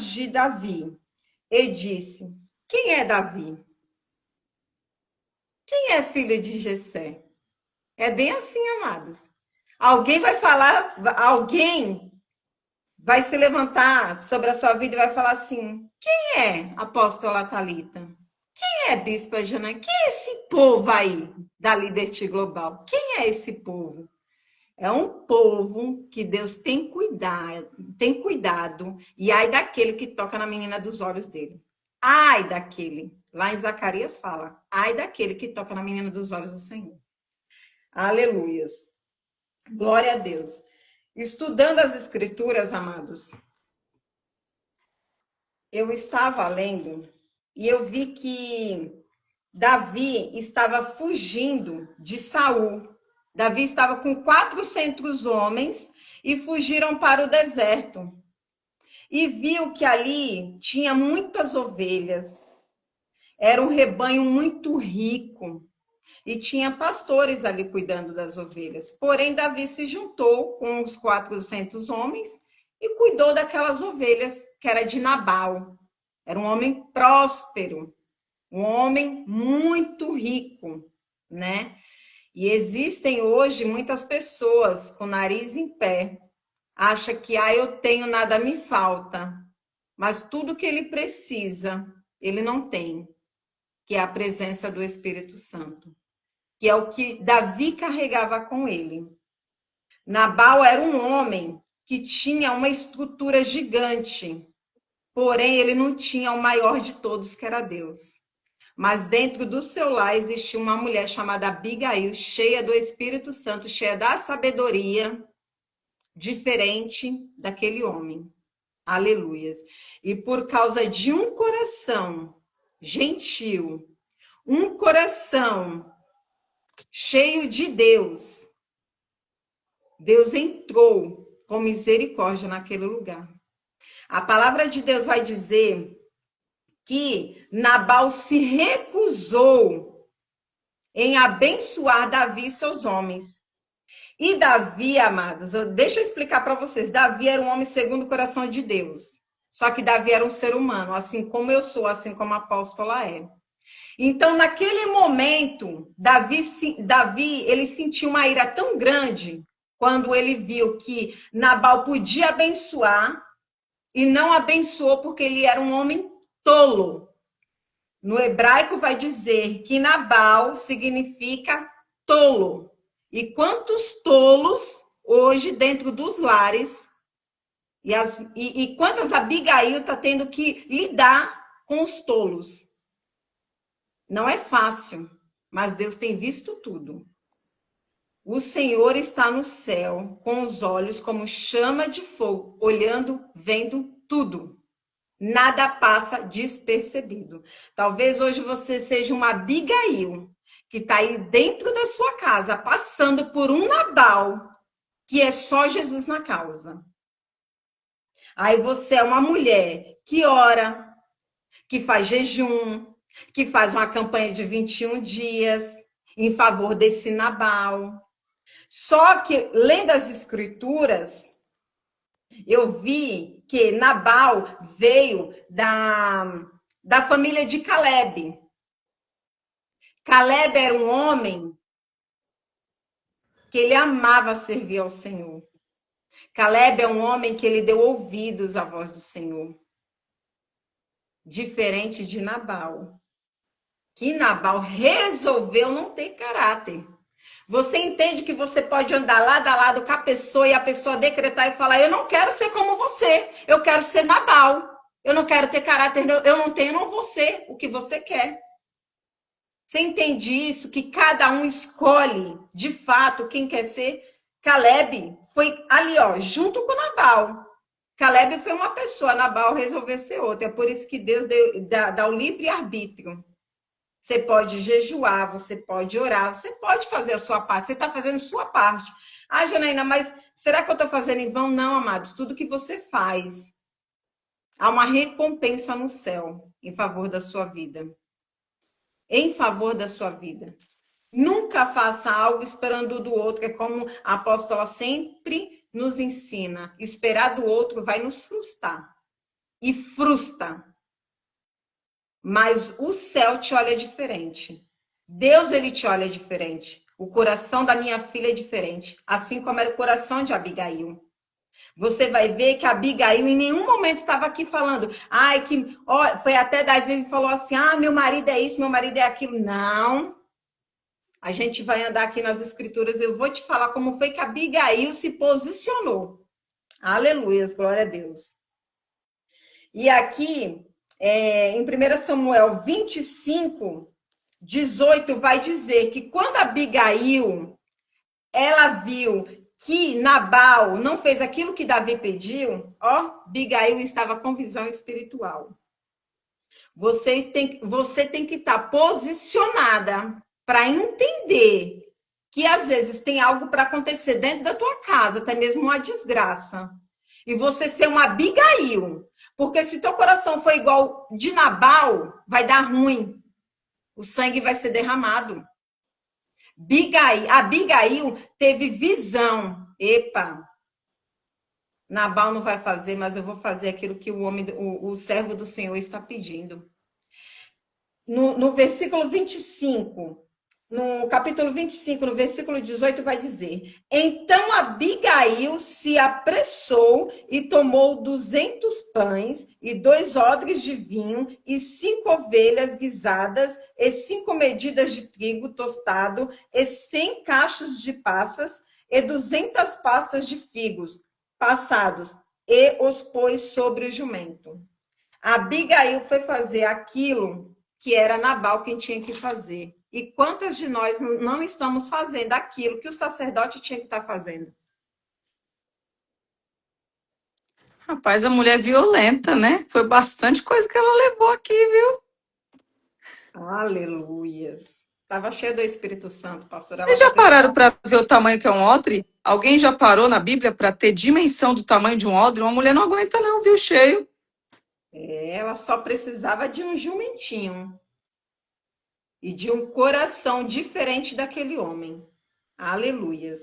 de Davi, e disse: quem é Davi? Quem é filho de Jessé? É bem assim, amados. Alguém vai falar, alguém vai se levantar sobre a sua vida e vai falar assim: quem é apóstola Thalita? Quem é bispa Jana? Quem é esse povo aí da Liberty Global? Quem é esse povo? É um povo que Deus tem cuidado, e ai daquele que toca na menina dos olhos dele. Ai daquele. Lá em Zacarias fala, ai daquele que toca na menina dos olhos do Senhor. Aleluias. Glória a Deus. Estudando as escrituras, amados, eu estava lendo e eu vi que Davi estava fugindo de Saul. Davi estava com 400 homens e fugiram para o deserto. E viu que ali tinha muitas ovelhas. Era um rebanho muito rico. E tinha pastores ali cuidando das ovelhas. Porém, Davi se juntou com os 400 homens e cuidou daquelas ovelhas que era de Nabal. Era um homem próspero, um homem muito rico, né? E existem hoje muitas pessoas com o nariz em pé, acha que eu tenho, nada me falta, mas tudo que ele precisa, ele não tem, que é a presença do Espírito Santo, que é o que Davi carregava com ele. Nabal era um homem que tinha uma estrutura gigante, porém ele não tinha o maior de todos, que era Deus. Mas dentro do seu lar existia uma mulher chamada Abigail, cheia do Espírito Santo, cheia da sabedoria, diferente daquele homem. Aleluias. E por causa de um coração gentil, um coração cheio de Deus, Deus entrou com misericórdia naquele lugar. A palavra de Deus vai dizer que Nabal se recusou em abençoar Davi e seus homens. E Davi, amados, deixa eu explicar para vocês. Davi era um homem segundo o coração de Deus. Só que Davi era um ser humano, assim como eu sou, assim como a apóstola é. Então, naquele momento, Davi ele sentiu uma ira tão grande quando ele viu que Nabal podia abençoar e não abençoou porque ele era um homem tolo. No hebraico vai dizer que Nabal significa tolo. E quantos tolos hoje dentro dos lares e quantas Abigail está tendo que lidar com os tolos. Não é fácil, mas Deus tem visto tudo. O Senhor está no céu com os olhos como chama de fogo, olhando, vendo tudo. Nada passa despercebido. Talvez hoje você seja uma Abigail, que está aí dentro da sua casa, passando por um Nabal, que é só Jesus na causa. Aí você é uma mulher que ora, que faz jejum, que faz uma campanha de 21 dias em favor desse Nabal. Só que, lendo as escrituras, eu vi que Nabal veio da família de Caleb. Caleb era um homem que ele amava servir ao Senhor. Caleb é um homem que ele deu ouvidos à voz do Senhor. Diferente de Nabal. Que Nabal resolveu não ter caráter. Você entende que você pode andar lado a lado com a pessoa e a pessoa decretar e falar: eu não quero ser como você, eu quero ser Nabal. Eu não quero ter caráter, eu não tenho, não vou ser o que você quer. Você entende isso? Que cada um escolhe, de fato, quem quer ser? Caleb foi ali, ó, junto com Nabal. Caleb foi uma pessoa, Nabal resolveu ser outra. É por isso que Deus dá o livre-arbítrio. Você pode jejuar, você pode orar, você pode fazer a sua parte. Você está fazendo a sua parte. Ah, Janaína, mas será que eu estou fazendo em vão? Não, amados. Tudo que você faz, há uma recompensa no céu em favor da sua vida. Em favor da sua vida. Nunca faça algo esperando do outro. É como a apóstola sempre nos ensina. Esperar do outro vai nos frustrar. E frustra. Mas o céu te olha diferente. Deus, ele te olha diferente. O coração da minha filha é diferente. Assim como era o coração de Abigail. Você vai ver que a Abigail em nenhum momento estava aqui falando, foi até Davi que falou assim, meu marido é isso, meu marido é aquilo. Não. A gente vai andar aqui nas escrituras, eu vou te falar como foi que Abigail se posicionou. Aleluias, glória a Deus. E aqui, em 1 Samuel 25, 18, vai dizer que quando Abigail, ela viu que Nabal não fez aquilo que Davi pediu, ó, Abigail estava com visão espiritual. Você tem que estar posicionada para entender que às vezes tem algo para acontecer dentro da tua casa, até mesmo uma desgraça. E você ser uma Abigail. Porque se teu coração for igual de Nabal, vai dar ruim. O sangue vai ser derramado. Abigail teve visão. Epa, Nabal não vai fazer, mas eu vou fazer aquilo que o servo do Senhor está pedindo. No versículo 25, no capítulo 25, no versículo 18, vai dizer: Então Abigail se apressou e tomou 200 pães e 2 odres de vinho e 5 ovelhas guisadas e 5 medidas de trigo tostado e 100 cachos de passas e 200 pastas de figos passados e os pôs sobre o jumento. Abigail foi fazer aquilo que era Nabal quem tinha que fazer. E quantas de nós não estamos fazendo aquilo que o sacerdote tinha que estar fazendo? Rapaz, a mulher é violenta, né? Foi bastante coisa que ela levou aqui, viu? Aleluias. Estava cheia do Espírito Santo, pastor. Ela Vocês só já pararam precisava. para ver o tamanho que é um odre? Alguém já parou na Bíblia para ter dimensão do tamanho de um odre? Uma mulher não aguenta não, viu? Cheio. Ela só precisava de um jumentinho e de um coração diferente daquele homem. Aleluias.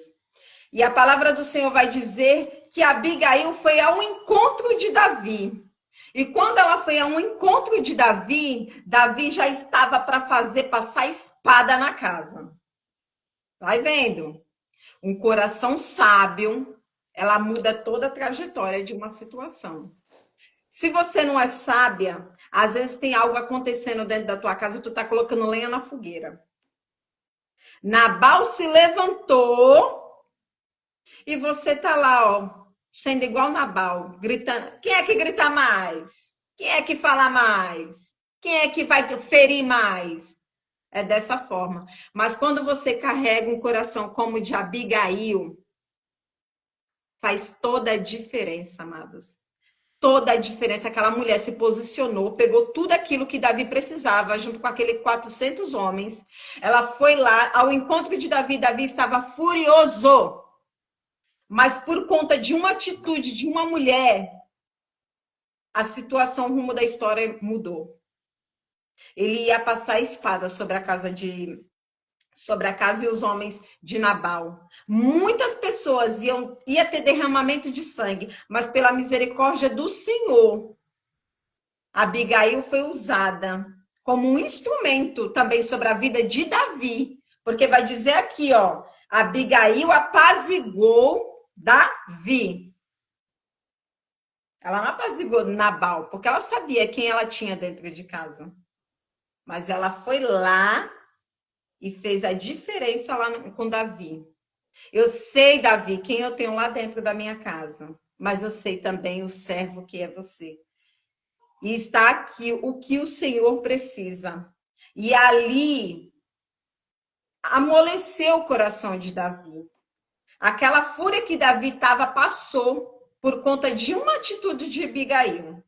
E a palavra do Senhor vai dizer que Abigail foi ao encontro de Davi. E quando ela foi ao encontro de Davi, Davi já estava para fazer passar espada na casa. Vai vendo? Um coração sábio, ela muda toda a trajetória de uma situação. Se você não é sábia, às vezes tem algo acontecendo dentro da tua casa e tu tá colocando lenha na fogueira. Nabal se levantou e você tá lá, ó, sendo igual Nabal, gritando. Quem é que grita mais? Quem é que fala mais? Quem é que vai ferir mais? É dessa forma. Mas quando você carrega um coração como o de Abigail, faz toda a diferença, amados. Toda a diferença. Aquela mulher se posicionou, pegou tudo aquilo que Davi precisava, junto com aqueles 400 homens. Ela foi lá ao encontro de Davi. Davi estava furioso. Mas por conta de uma atitude de uma mulher, a situação, o rumo da história mudou. Ele ia passar a espada sobre a casa e os homens de Nabal. Muitas pessoas ia ter derramamento de sangue, mas pela misericórdia do Senhor, Abigail foi usada como um instrumento também sobre a vida de Davi, porque vai dizer aqui, ó, Abigail apaziguou Davi. Ela não apaziguou Nabal, porque ela sabia quem ela tinha dentro de casa. Mas ela foi lá e fez a diferença lá com Davi. Eu sei, Davi, quem eu tenho lá dentro da minha casa, mas eu sei também o servo que é você. E está aqui o que o Senhor precisa. E ali amoleceu o coração de Davi. Aquela fúria que Davi estava passou por conta de uma atitude de Abigail.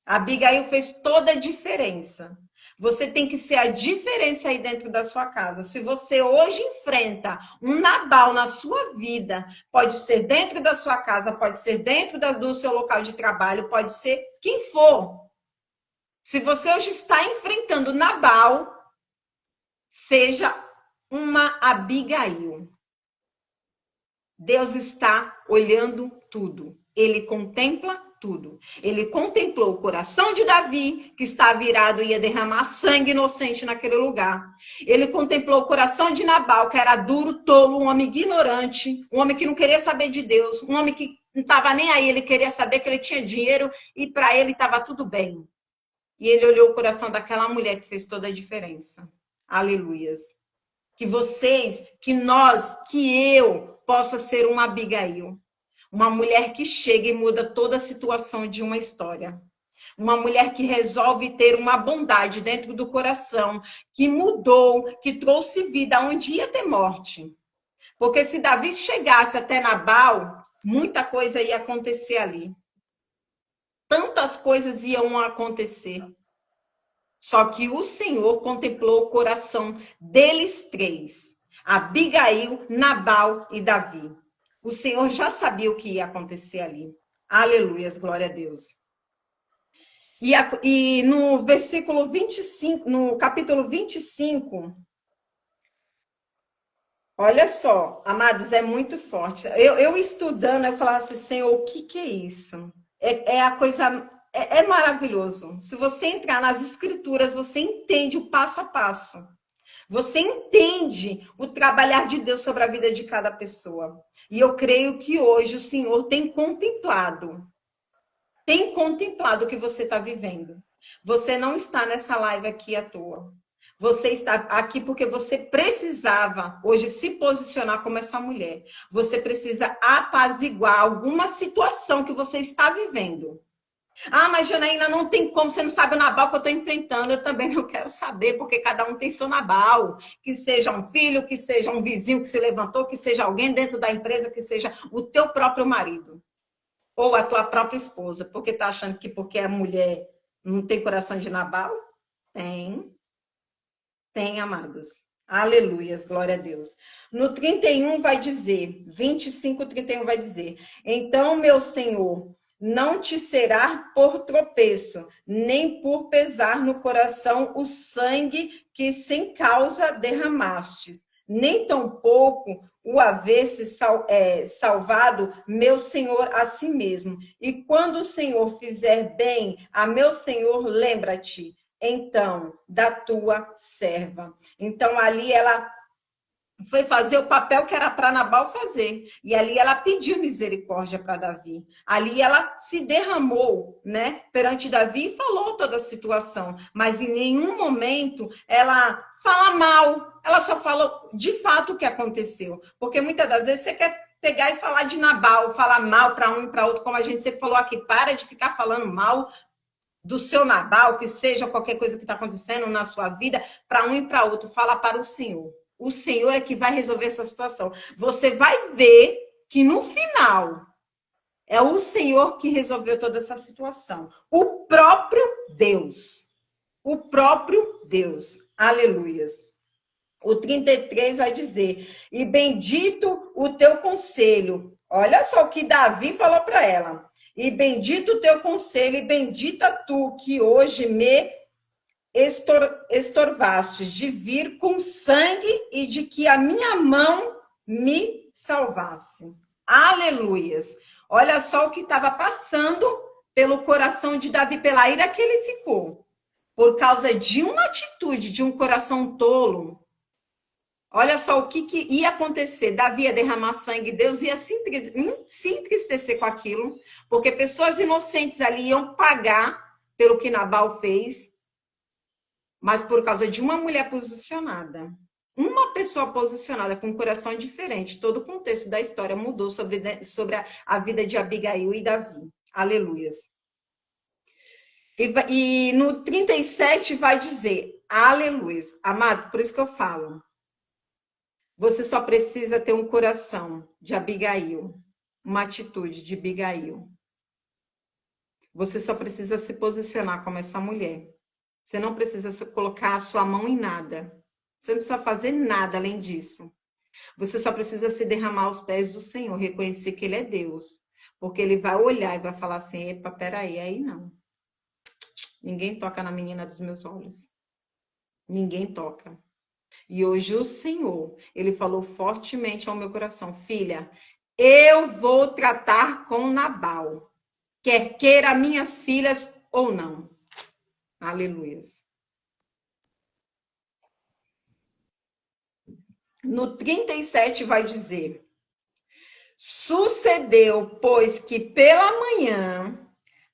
Abigail fez toda a diferença. Você tem que ser a diferença aí dentro da sua casa. Se você hoje enfrenta um Nabal na sua vida, pode ser dentro da sua casa, pode ser dentro do seu local de trabalho, pode ser quem for. Se você hoje está enfrentando Nabal, seja uma Abigail. Deus está olhando tudo. Ele contempla tudo. Ele contemplou o coração de Davi, que está virado e ia derramar sangue inocente naquele lugar. Ele contemplou o coração de Nabal, que era duro, tolo, um homem ignorante, um homem que não queria saber de Deus, um homem que não estava nem aí, ele queria saber que ele tinha dinheiro e para ele estava tudo bem. E ele olhou o coração daquela mulher que fez toda a diferença. Aleluias. que eu possa ser uma Abigail. Uma mulher que chega e muda toda a situação de uma história. Uma mulher que resolve ter uma bondade dentro do coração, que mudou, que trouxe vida onde ia ter morte. Porque se Davi chegasse até Nabal, muita coisa ia acontecer ali. Tantas coisas iam acontecer. Só que o Senhor contemplou o coração deles três: Abigail, Nabal e Davi. O Senhor já sabia o que ia acontecer ali. Aleluias, glória a Deus. E no versículo 25, no capítulo 25, olha só, amados, é muito forte. Eu estudando, eu falava assim, Senhor, o que é isso? É maravilhoso. Se você entrar nas escrituras, você entende o passo a passo. Você entende o trabalhar de Deus sobre a vida de cada pessoa. E eu creio que hoje o Senhor tem contemplado o que você está vivendo. Você não está nessa live aqui à toa. Você está aqui porque você precisava hoje se posicionar como essa mulher. Você precisa apaziguar alguma situação que você está vivendo. Ah, mas Janaína, não tem como, você não sabe o Nabal que eu estou enfrentando. Eu também não quero saber, porque cada um tem seu Nabal. Que seja um filho, que seja um vizinho que se levantou, que seja alguém dentro da empresa, que seja o teu próprio marido. Ou a tua própria esposa. Porque tá achando que porque é mulher não tem coração de Nabal? Tem, amados. Aleluias, glória a Deus. No 31 vai dizer, 25, 31 vai dizer: então, meu Senhor, não te será por tropeço, nem por pesar no coração o sangue que sem causa derramastes, nem tampouco o haver-se salvado meu Senhor a si mesmo. E quando o Senhor fizer bem a meu Senhor, lembra-te, então, da tua serva. Então, ali ela foi fazer o papel que era para Nabal fazer. E ali ela pediu misericórdia para Davi. Ali ela se derramou, né, perante Davi e falou toda a situação. Mas em nenhum momento ela fala mal. Ela só falou de fato o que aconteceu. Porque muitas das vezes você quer pegar e falar de Nabal, falar mal para um e para outro, como a gente sempre falou aqui. Para de ficar falando mal do seu Nabal, que seja qualquer coisa que está acontecendo na sua vida, para um e para outro. Fala para o Senhor. O Senhor é que vai resolver essa situação. Você vai ver que no final é o Senhor que resolveu toda essa situação. O próprio Deus. O próprio Deus. Aleluias. O 33 vai dizer: e bendito o teu conselho. Olha só o que Davi falou para ela. E bendito o teu conselho, e bendita tu que hoje me estorvastes de vir com sangue e de que a minha mão me salvasse. Aleluias. Olha só o que estava passando pelo coração de Davi, pela ira que ele ficou. Por causa de uma atitude, de um coração tolo. Olha só o que ia acontecer. Davi ia derramar sangue, Deus ia se entristecer com aquilo, porque pessoas inocentes ali iam pagar pelo que Nabal fez, mas por causa de uma mulher posicionada. Uma pessoa posicionada com um coração diferente, todo o contexto da história mudou sobre a vida de Abigail e Davi. Aleluias. E no 37 vai dizer, aleluias. Amados, por isso que eu falo. Você só precisa ter um coração de Abigail, uma atitude de Abigail. Você só precisa se posicionar como essa mulher. Você não precisa colocar a sua mão em nada. Você não precisa fazer nada além disso. Você só precisa se derramar aos pés do Senhor, reconhecer que Ele é Deus. Porque Ele vai olhar e vai falar assim, epa, peraí, aí não. Ninguém toca na menina dos meus olhos. Ninguém toca. E hoje o Senhor, Ele falou fortemente ao meu coração, filha, eu vou tratar com Nabal, quer queira minhas filhas ou não. Aleluias. No 37 vai dizer, sucedeu, pois que pela manhã,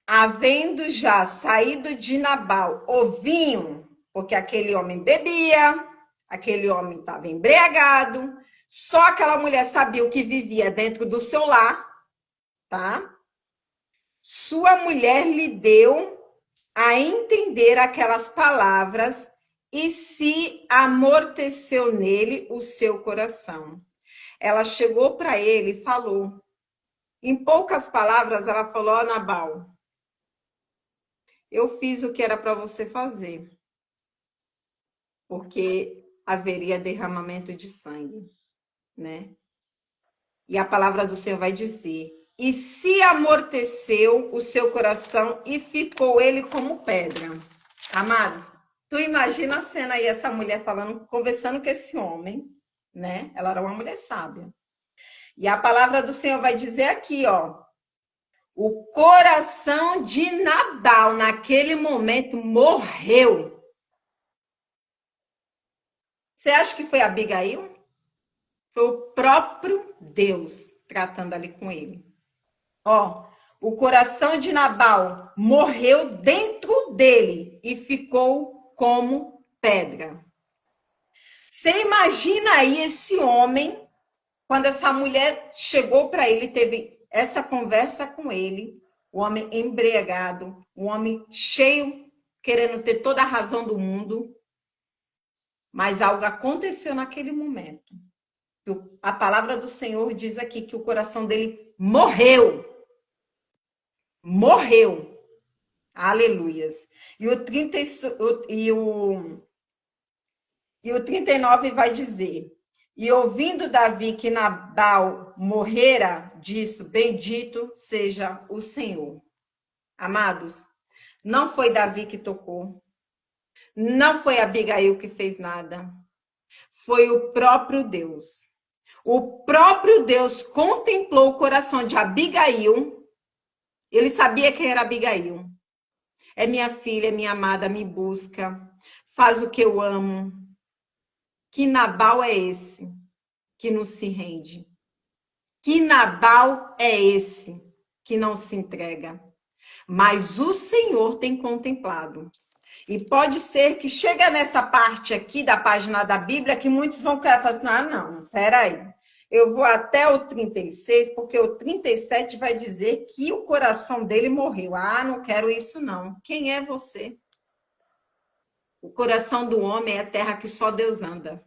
havendo já saído de Nabal o vinho, porque aquele homem bebia, Aquele homem estava embriagado, só aquela mulher sabia o que vivia dentro do seu lar, tá? Sua mulher lhe deu a entender aquelas palavras e se amorteceu nele o seu coração. Ela chegou para ele e falou. Em poucas palavras, ela falou: ó, Nabal, eu fiz o que era para você fazer, porque haveria derramamento de sangue, né? E a palavra do Senhor vai dizer: e se amorteceu o seu coração e ficou ele como pedra. Amados, tu imagina a cena aí, essa mulher falando, conversando com esse homem, né? Ela era uma mulher sábia. E a palavra do Senhor vai dizer aqui, ó, o coração de Nabal naquele momento morreu. Você acha que foi Abigail? Foi o próprio Deus tratando ali com ele. Ó, o coração de Nabal morreu dentro dele e ficou como pedra. Você imagina aí esse homem, quando essa mulher chegou para ele, teve essa conversa com ele, o homem embriagado, o homem cheio, querendo ter toda a razão do mundo, mas algo aconteceu naquele momento. A palavra do Senhor diz aqui que o coração dele morreu. Morreu. Aleluias. E o 39 vai dizer: e ouvindo Davi que Nabal morrera, disse: bendito seja o Senhor. Amados, não foi Davi que tocou, não foi Abigail que fez nada, foi o próprio Deus. O próprio Deus contemplou o coração de Abigail. Ele sabia quem era Abigail. É minha filha, é minha amada, me busca, faz o que eu amo. Que Nabal é esse que não se rende? Que Nabal é esse que não se entrega? Mas o Senhor tem contemplado. E pode ser que chega nessa parte aqui da página da Bíblia que muitos vão querer falar assim: ah, não, peraí. Eu vou até o 36, porque o 37 vai dizer que o coração dele morreu. Ah, não quero isso não. Quem é você? O coração do homem é a terra que só Deus anda.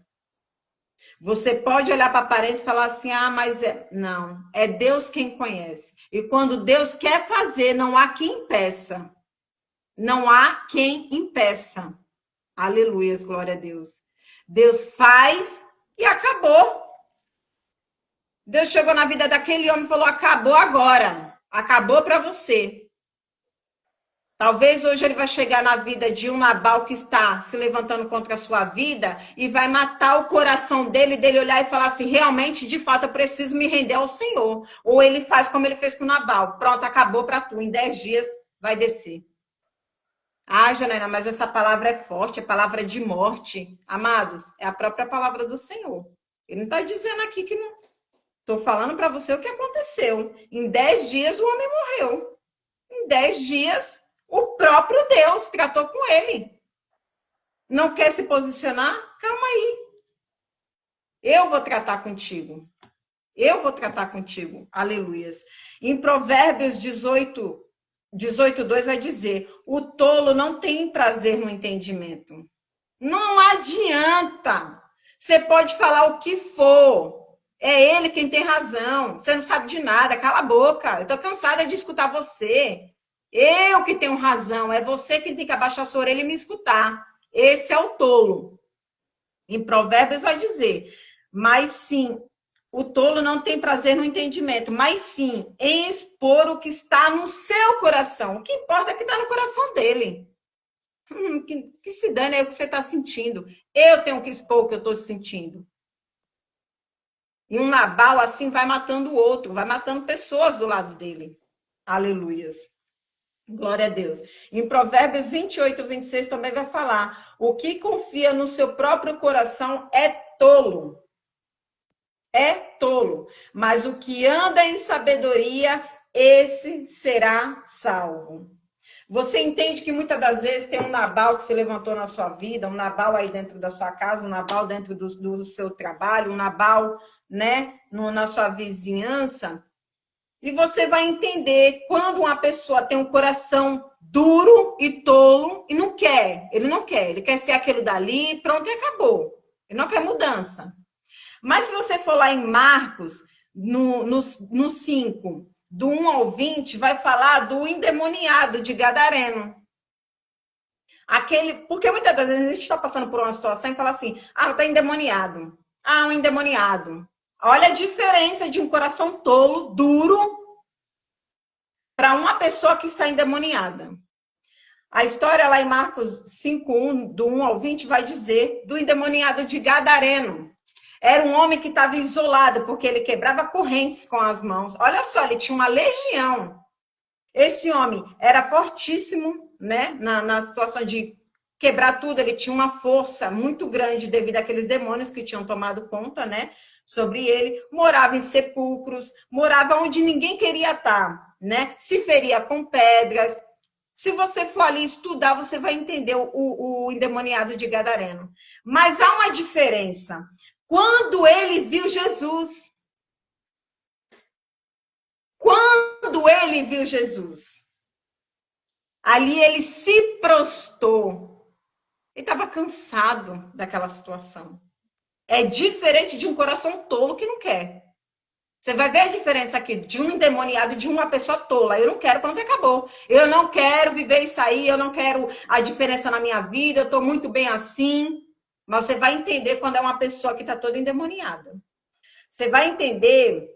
Você pode olhar para a aparência e falar assim: ah, mas não, é Deus quem conhece. E quando Deus quer fazer, não há quem impeça. Não há quem impeça. Aleluias, glória a Deus. Deus faz e acabou. Deus chegou na vida daquele homem e falou: acabou agora. Acabou para você. Talvez hoje ele vai chegar na vida de um Nabal que está se levantando contra a sua vida e vai matar o coração dele olhar e falar assim: realmente, de fato, eu preciso me render ao Senhor. Ou ele faz como ele fez com Nabal. Pronto, acabou para tu. Em 10 dias vai descer. Ah, Janaína, mas essa palavra é forte, é palavra de morte. Amados, é a própria palavra do Senhor. Ele não está dizendo aqui que não. Estou falando para você o que aconteceu. Em 10 dias o homem morreu. Em 10 dias o próprio Deus tratou com ele. Não quer se posicionar? Calma aí. Eu vou tratar contigo. Eu vou tratar contigo. Aleluias. Em Provérbios 18:2 vai dizer: o tolo não tem prazer no entendimento. Não adianta. Você pode falar o que for. É ele quem tem razão. Você não sabe de nada. Cala a boca. Eu tô cansada de escutar você. Eu que tenho razão. É você que tem que abaixar a sua orelha e me escutar. Esse é o tolo. Em Provérbios vai dizer: mas sim, o tolo não tem prazer no entendimento, mas sim em expor o que está no seu coração. O que importa é o que está no coração dele. Que se dane é o que você está sentindo. Eu tenho que expor o que eu estou sentindo. E um Nabal assim vai matando o outro, vai matando pessoas do lado dele. Aleluias. Glória a Deus. Em Provérbios 28:26 também vai falar: o que confia no seu próprio coração é tolo. É tolo. Mas o que anda em sabedoria, esse será salvo. Você entende que muitas das vezes tem um Nabal que se levantou na sua vida, um Nabal aí dentro da sua casa, um Nabal dentro do seu trabalho, um Nabal, né, na sua vizinhança. E você vai entender quando uma pessoa tem um coração duro e tolo e não quer. Ele quer ser aquilo dali, pronto e acabou. Ele não quer mudança. Mas se você for lá em Marcos, no 5, do 1 ao 20, vai falar do endemoniado de Gadareno. Porque muitas das vezes a gente está passando por uma situação e fala assim, está endemoniado. Um endemoniado. Olha a diferença de um coração tolo, duro, para uma pessoa que está endemoniada. A história lá em Marcos 5:1, do 1 ao 20, vai dizer do endemoniado de Gadareno. Era um homem que estava isolado, porque ele quebrava correntes com as mãos. Olha só, ele tinha uma legião. Esse homem era fortíssimo, né? Na situação de quebrar tudo, ele tinha uma força muito grande devido àqueles demônios que tinham tomado conta, né? Sobre ele. Morava em sepulcros, morava onde ninguém queria estar, né? Se feria com pedras. Se você for ali estudar, você vai entender o endemoniado de Gadareno. Mas há uma diferença. Quando ele viu Jesus. Quando ele viu Jesus. Ali ele se prostrou. Ele estava cansado daquela situação. É diferente de um coração tolo que não quer. Você vai ver a diferença aqui de um endemoniado e de uma pessoa tola. Eu não quero, pronto, acabou. Eu não quero viver isso aí, eu não quero a diferença na minha vida, eu estou muito bem assim. Mas você vai entender quando é uma pessoa que está toda endemoniada. Você vai entender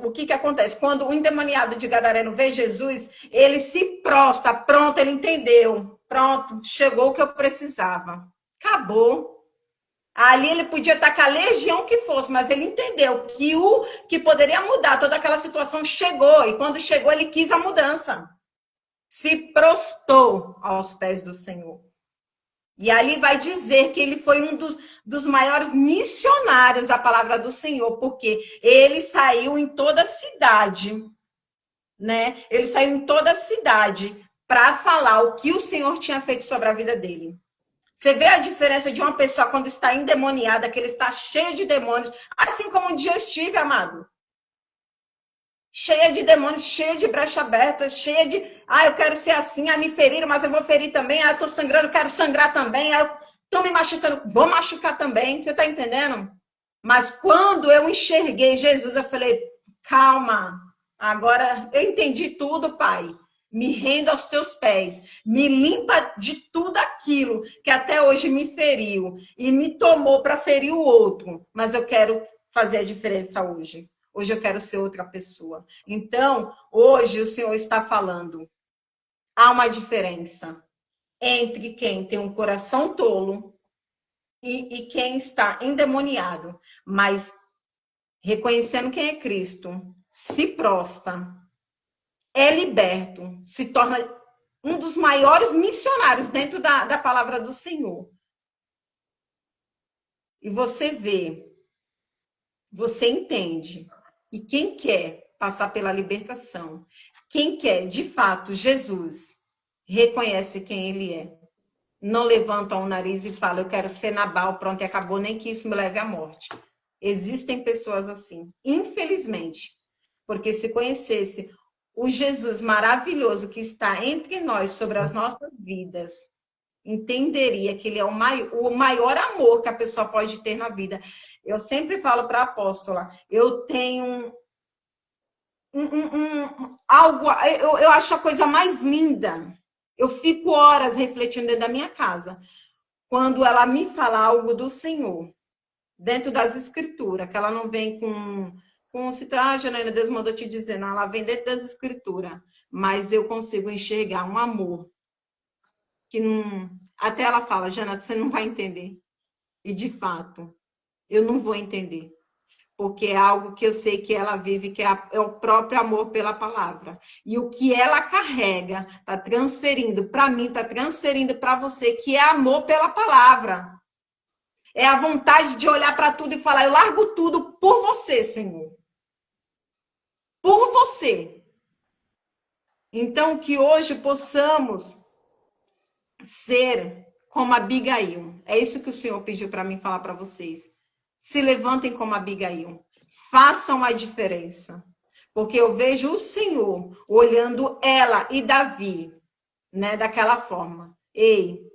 o que acontece. Quando o endemoniado de Gadareno vê Jesus, ele se prostra, pronto, ele entendeu. Pronto, chegou o que eu precisava. Acabou. Ali ele podia estar com a legião que fosse, mas ele entendeu que o que poderia mudar toda aquela situação chegou. E quando chegou, ele quis a mudança. Se prostrou aos pés do Senhor. E ali vai dizer que ele foi um dos maiores missionários da palavra do Senhor, porque ele saiu em toda a cidade, né? Ele saiu em toda a cidade para falar o que o Senhor tinha feito sobre a vida dele. Você vê a diferença de uma pessoa quando está endemoniada, que ele está cheio de demônios, assim como um dia eu estive, amado. Cheia de demônios, cheia de brecha aberta, cheia de... eu quero ser assim, me feriram, mas eu vou ferir também. Eu tô sangrando, quero sangrar também. Eu tô me machucando, vou machucar também. Você tá entendendo? Mas quando eu enxerguei Jesus, eu falei, calma, agora eu entendi tudo, Pai. Me rendo aos teus pés. Me limpa de tudo aquilo que até hoje me feriu e me tomou para ferir o outro. Mas eu quero fazer a diferença hoje. Hoje eu quero ser outra pessoa. Então, hoje o Senhor está falando. Há uma diferença entre quem tem um coração tolo e quem está endemoniado. Mas reconhecendo quem é Cristo, se prostra, é liberto, se torna um dos maiores missionários dentro da palavra do Senhor. E você vê, você entende que quem quer passar pela libertação, quem quer, de fato, Jesus, reconhece quem ele é. Não levanta o nariz e fala, eu quero ser Nabal, pronto, e acabou, nem que isso me leve à morte. Existem pessoas assim, infelizmente, porque se conhecesse o Jesus maravilhoso que está entre nós, sobre as nossas vidas, entenderia que ele é o maior amor que a pessoa pode ter na vida. Eu sempre falo para a apóstola, eu tenho algo, eu acho a coisa mais linda. Eu fico horas refletindo dentro da minha casa, quando ela me fala algo do Senhor, dentro das escrituras, que ela não vem com Janaína, Deus mandou te dizer, não, ela vem dentro das escrituras, mas eu consigo enxergar um amor que não... Até ela fala, Jana, você não vai entender. E de fato, eu não vou entender. Porque é algo que eu sei que ela vive, que é o próprio amor pela palavra. E o que ela carrega, está transferindo para mim, está transferindo para você, que é amor pela palavra. É a vontade de olhar para tudo e falar, eu largo tudo por você, Senhor. Por você. Então, que hoje possamos ser como Abigail. É isso que o Senhor pediu para mim falar para vocês. Se levantem como Abigail. Façam a diferença. Porque eu vejo o Senhor olhando ela e Davi, né, daquela forma. Ei,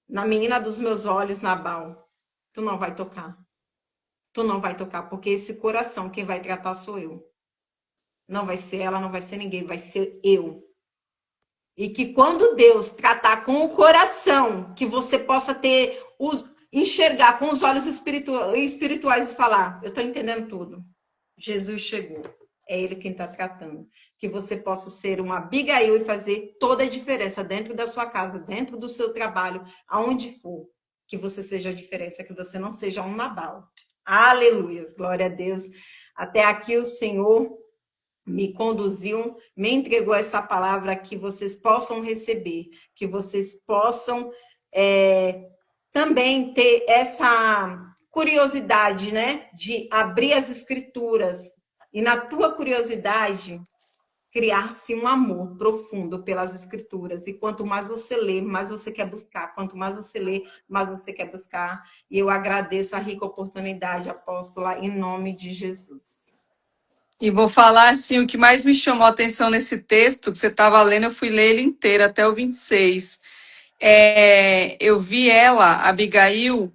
na menina dos meus olhos, Nabal, tu não vai tocar. Tu não vai tocar, porque esse coração quem vai tratar sou eu. Não vai ser ela, não vai ser ninguém, vai ser eu. E que quando Deus tratar com o coração, que você possa ter enxergar com os olhos espirituais e falar: eu estou entendendo tudo. Jesus chegou. É Ele quem está tratando. Que você possa ser uma Abigail e fazer toda a diferença dentro da sua casa, dentro do seu trabalho, aonde for. Que você seja a diferença, que você não seja um Nabal. Aleluia, glória a Deus. Até aqui o Senhor me conduziu, me entregou essa palavra que vocês possam receber, que vocês possam também ter essa curiosidade, né, de abrir as escrituras e na tua curiosidade criar-se um amor profundo pelas escrituras. E quanto mais você lê, mais você quer buscar. Quanto mais você lê, mais você quer buscar. E eu agradeço a rica oportunidade, apóstola, em nome de Jesus. E vou falar assim, o que mais me chamou a atenção nesse texto que você estava lendo, eu fui ler ele inteiro, até o 26. Eu vi ela, Abigail,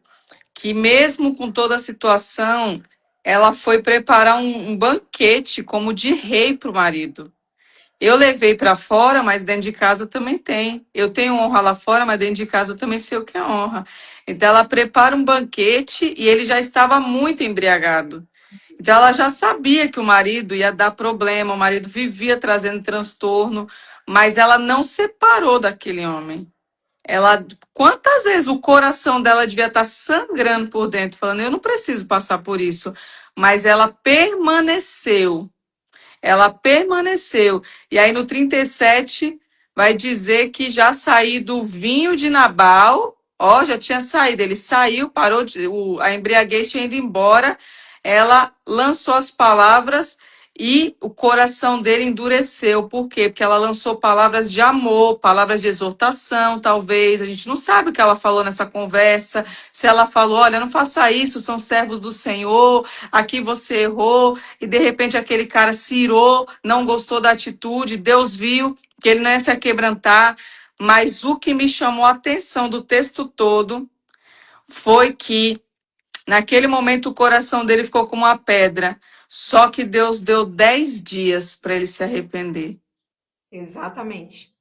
que mesmo com toda a situação, ela foi preparar um banquete como de rei para o marido. Eu levei para fora, mas dentro de casa também tem. Eu tenho honra lá fora, mas dentro de casa eu também sei o que é honra. Então ela prepara um banquete e ele já estava muito embriagado. Então ela já sabia que o marido ia dar problema, o marido vivia trazendo transtorno, mas ela não separou daquele homem. Ela, quantas vezes o coração dela devia estar sangrando por dentro, falando, eu não preciso passar por isso, mas ela permaneceu. Ela permaneceu. E aí no 37 vai dizer que já saiu do vinho de Nabal, ó, já tinha saído, ele saiu, parou, a embriaguez tinha ido embora, ela lançou as palavras e o coração dele endureceu. Por quê? Porque ela lançou palavras de amor, palavras de exortação, talvez. A gente não sabe o que ela falou nessa conversa. Se ela falou, olha, não faça isso, são servos do Senhor, aqui você errou, e de repente aquele cara se irou, não gostou da atitude, Deus viu que ele não ia se aquebrantar. Mas o que me chamou a atenção do texto todo foi que naquele momento o coração dele ficou como uma pedra. Só que Deus deu 10 dias para ele se arrepender. Exatamente.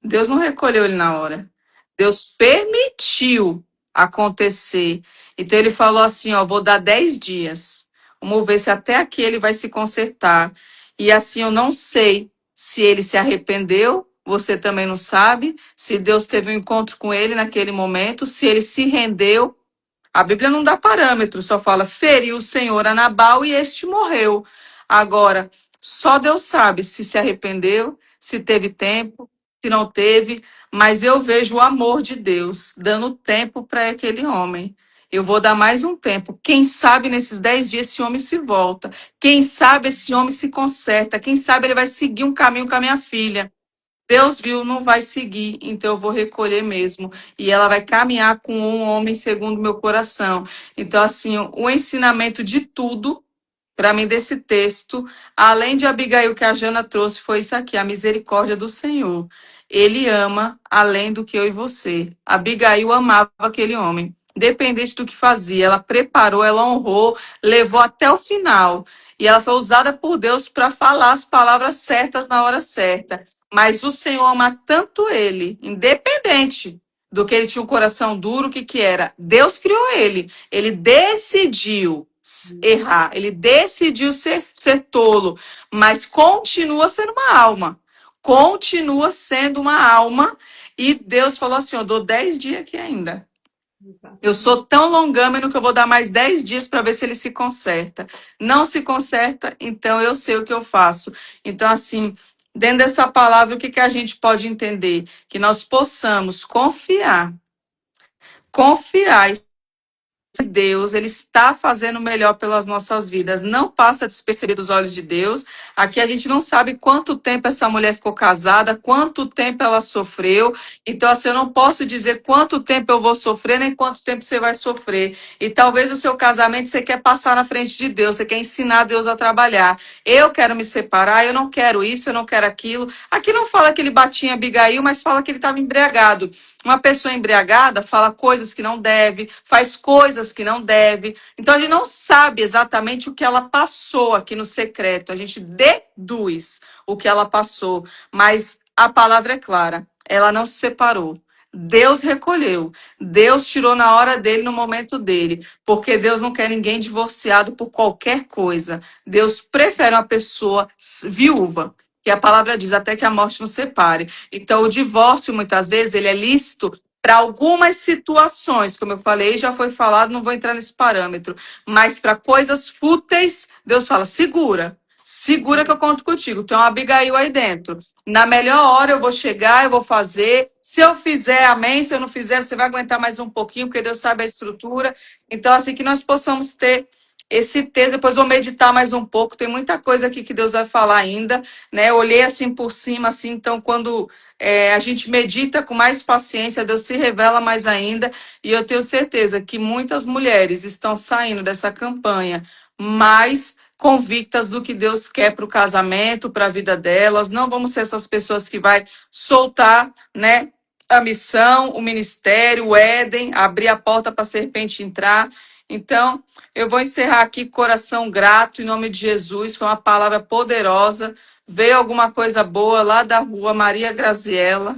Deus não recolheu ele na hora. Deus permitiu acontecer. Então ele falou assim, ó, vou dar 10 dias. Vamos ver se até aqui ele vai se consertar. E assim eu não sei se ele se arrependeu, você também não sabe, se Deus teve um encontro com ele naquele momento, se ele se rendeu. A Bíblia não dá parâmetro, só fala, feriu o Senhor a Nabal e este morreu. Agora, só Deus sabe se arrependeu, se teve tempo, se não teve, mas eu vejo o amor de Deus dando tempo para aquele homem. Eu vou dar mais um tempo. Quem sabe nesses 10 dias esse homem se volta. Quem sabe esse homem se conserta. Quem sabe ele vai seguir um caminho com a minha filha. Deus viu, não vai seguir, então eu vou recolher mesmo. E ela vai caminhar com um homem segundo o meu coração. Então, assim, o ensinamento de tudo, para mim, desse texto, além de Abigail que a Jana trouxe, foi isso aqui, a misericórdia do Senhor. Ele ama além do que eu e você. Abigail amava aquele homem, independente do que fazia. Ela preparou, ela honrou, levou até o final. E ela foi usada por Deus para falar as palavras certas na hora certa. Mas o Senhor ama tanto ele, independente do que ele tinha um coração duro, o que que era. Deus criou ele. Ele decidiu errar, ele decidiu ser tolo, mas continua sendo uma alma. Continua sendo uma alma. E Deus falou assim: eu dou 10 dias aqui ainda. Eu Exatamente. sou tão longâmino que eu vou dar mais 10 dias para ver se ele se conserta. Não se conserta, então eu sei o que eu faço. Então, assim, dentro dessa palavra, o que, que a gente pode entender? Que nós possamos confiar Deus, Ele está fazendo o melhor pelas nossas vidas. Não passa despercebido dos olhos de Deus. Aqui a gente não sabe quanto tempo essa mulher ficou casada, quanto tempo ela sofreu. Então, assim, eu não posso dizer quanto tempo eu vou sofrer, nem quanto tempo você vai sofrer. E talvez o seu casamento você quer passar na frente de Deus, você quer ensinar Deus a trabalhar. Eu quero me separar, eu não quero isso, eu não quero aquilo. Aqui não fala que ele batia em Abigail, mas fala que ele estava embriagado. Uma pessoa embriagada fala coisas que não deve, faz coisas que não deve. Então a gente não sabe exatamente o que ela passou aqui no secreto. A gente deduz o que ela passou, mas a palavra é clara. Ela não se separou. Deus recolheu. Deus tirou na hora dele, no momento dele. Porque Deus não quer ninguém divorciado por qualquer coisa. Deus prefere uma pessoa viúva. Que a palavra diz, até que a morte nos separe. Então, o divórcio, muitas vezes, ele é lícito para algumas situações, como eu falei, já foi falado, não vou entrar nesse parâmetro. Mas para coisas fúteis, Deus fala, segura. Segura que eu conto contigo. Tem uma Abigail aí dentro. Na melhor hora eu vou chegar, eu vou fazer. Se eu fizer, amém. Se eu não fizer, você vai aguentar mais um pouquinho, porque Deus sabe a estrutura. Então, assim, que nós possamos ter esse texto. Depois vou meditar mais um pouco. Tem muita coisa aqui que Deus vai falar ainda, né? Eu olhei assim por cima, assim. Então, quando a gente medita com mais paciência, Deus se revela mais ainda. E eu tenho certeza que muitas mulheres estão saindo dessa campanha mais convictas do que Deus quer para o casamento, para a vida delas. Não vamos ser essas pessoas que vai soltar, né, a missão, o ministério, o Éden, abrir a porta para a serpente entrar. Então, eu vou encerrar aqui, coração grato, em nome de Jesus. Foi uma palavra poderosa. Veio alguma coisa boa lá da rua Maria Graziella.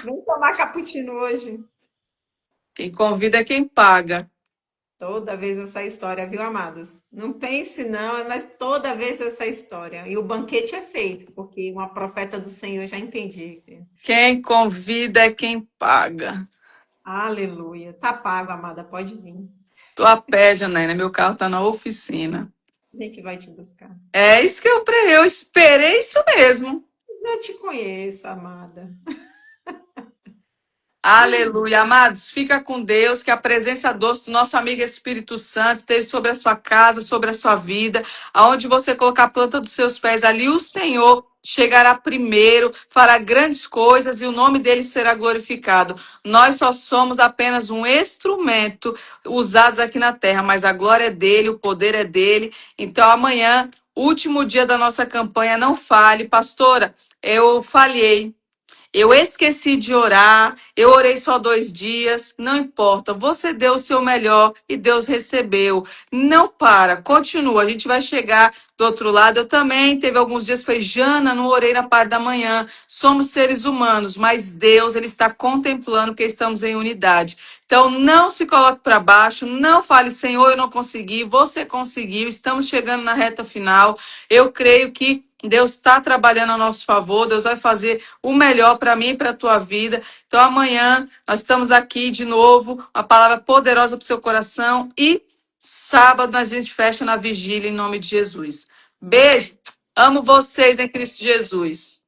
Vem tomar cappuccino hoje. Quem convida é quem paga. Toda vez essa história, viu, amados? Não pense não, mas toda vez essa história. E o banquete é feito, porque uma profeta do Senhor já entendi, filho. Quem convida é quem paga. Aleluia. Tá pago, amada, pode vir. Tô a pé, Janaína. Meu carro tá na oficina. A gente vai te buscar. É isso que eu esperei isso mesmo. Eu te conheço, amada. Aleluia, amados, fica com Deus, que a presença doce do nosso amigo Espírito Santo esteja sobre a sua casa, sobre a sua vida, aonde você colocar a planta dos seus pés, ali o Senhor chegará primeiro, fará grandes coisas e o nome dele será glorificado. Nós só somos apenas um instrumento usados aqui na terra, mas a glória é dele, o poder é dele. Então amanhã, último dia da nossa campanha, não fale, pastora, eu falhei. Eu esqueci de orar, eu orei só 2 dias, não importa. Você deu o seu melhor e Deus recebeu. Não para, continua. A gente vai chegar do outro lado. Eu também teve alguns dias, foi Jana, não orei na parte da manhã. Somos seres humanos, mas Deus, Ele está contemplando que estamos em unidade. Então, não se coloque para baixo, não fale, Senhor, eu não consegui, você conseguiu, estamos chegando na reta final. Eu creio que Deus está trabalhando a nosso favor, Deus vai fazer o melhor para mim e para a tua vida. Então, amanhã nós estamos aqui de novo, uma palavra poderosa para o seu coração. E sábado a gente fecha na vigília em nome de Jesus. Beijo, amo vocês em Cristo Jesus.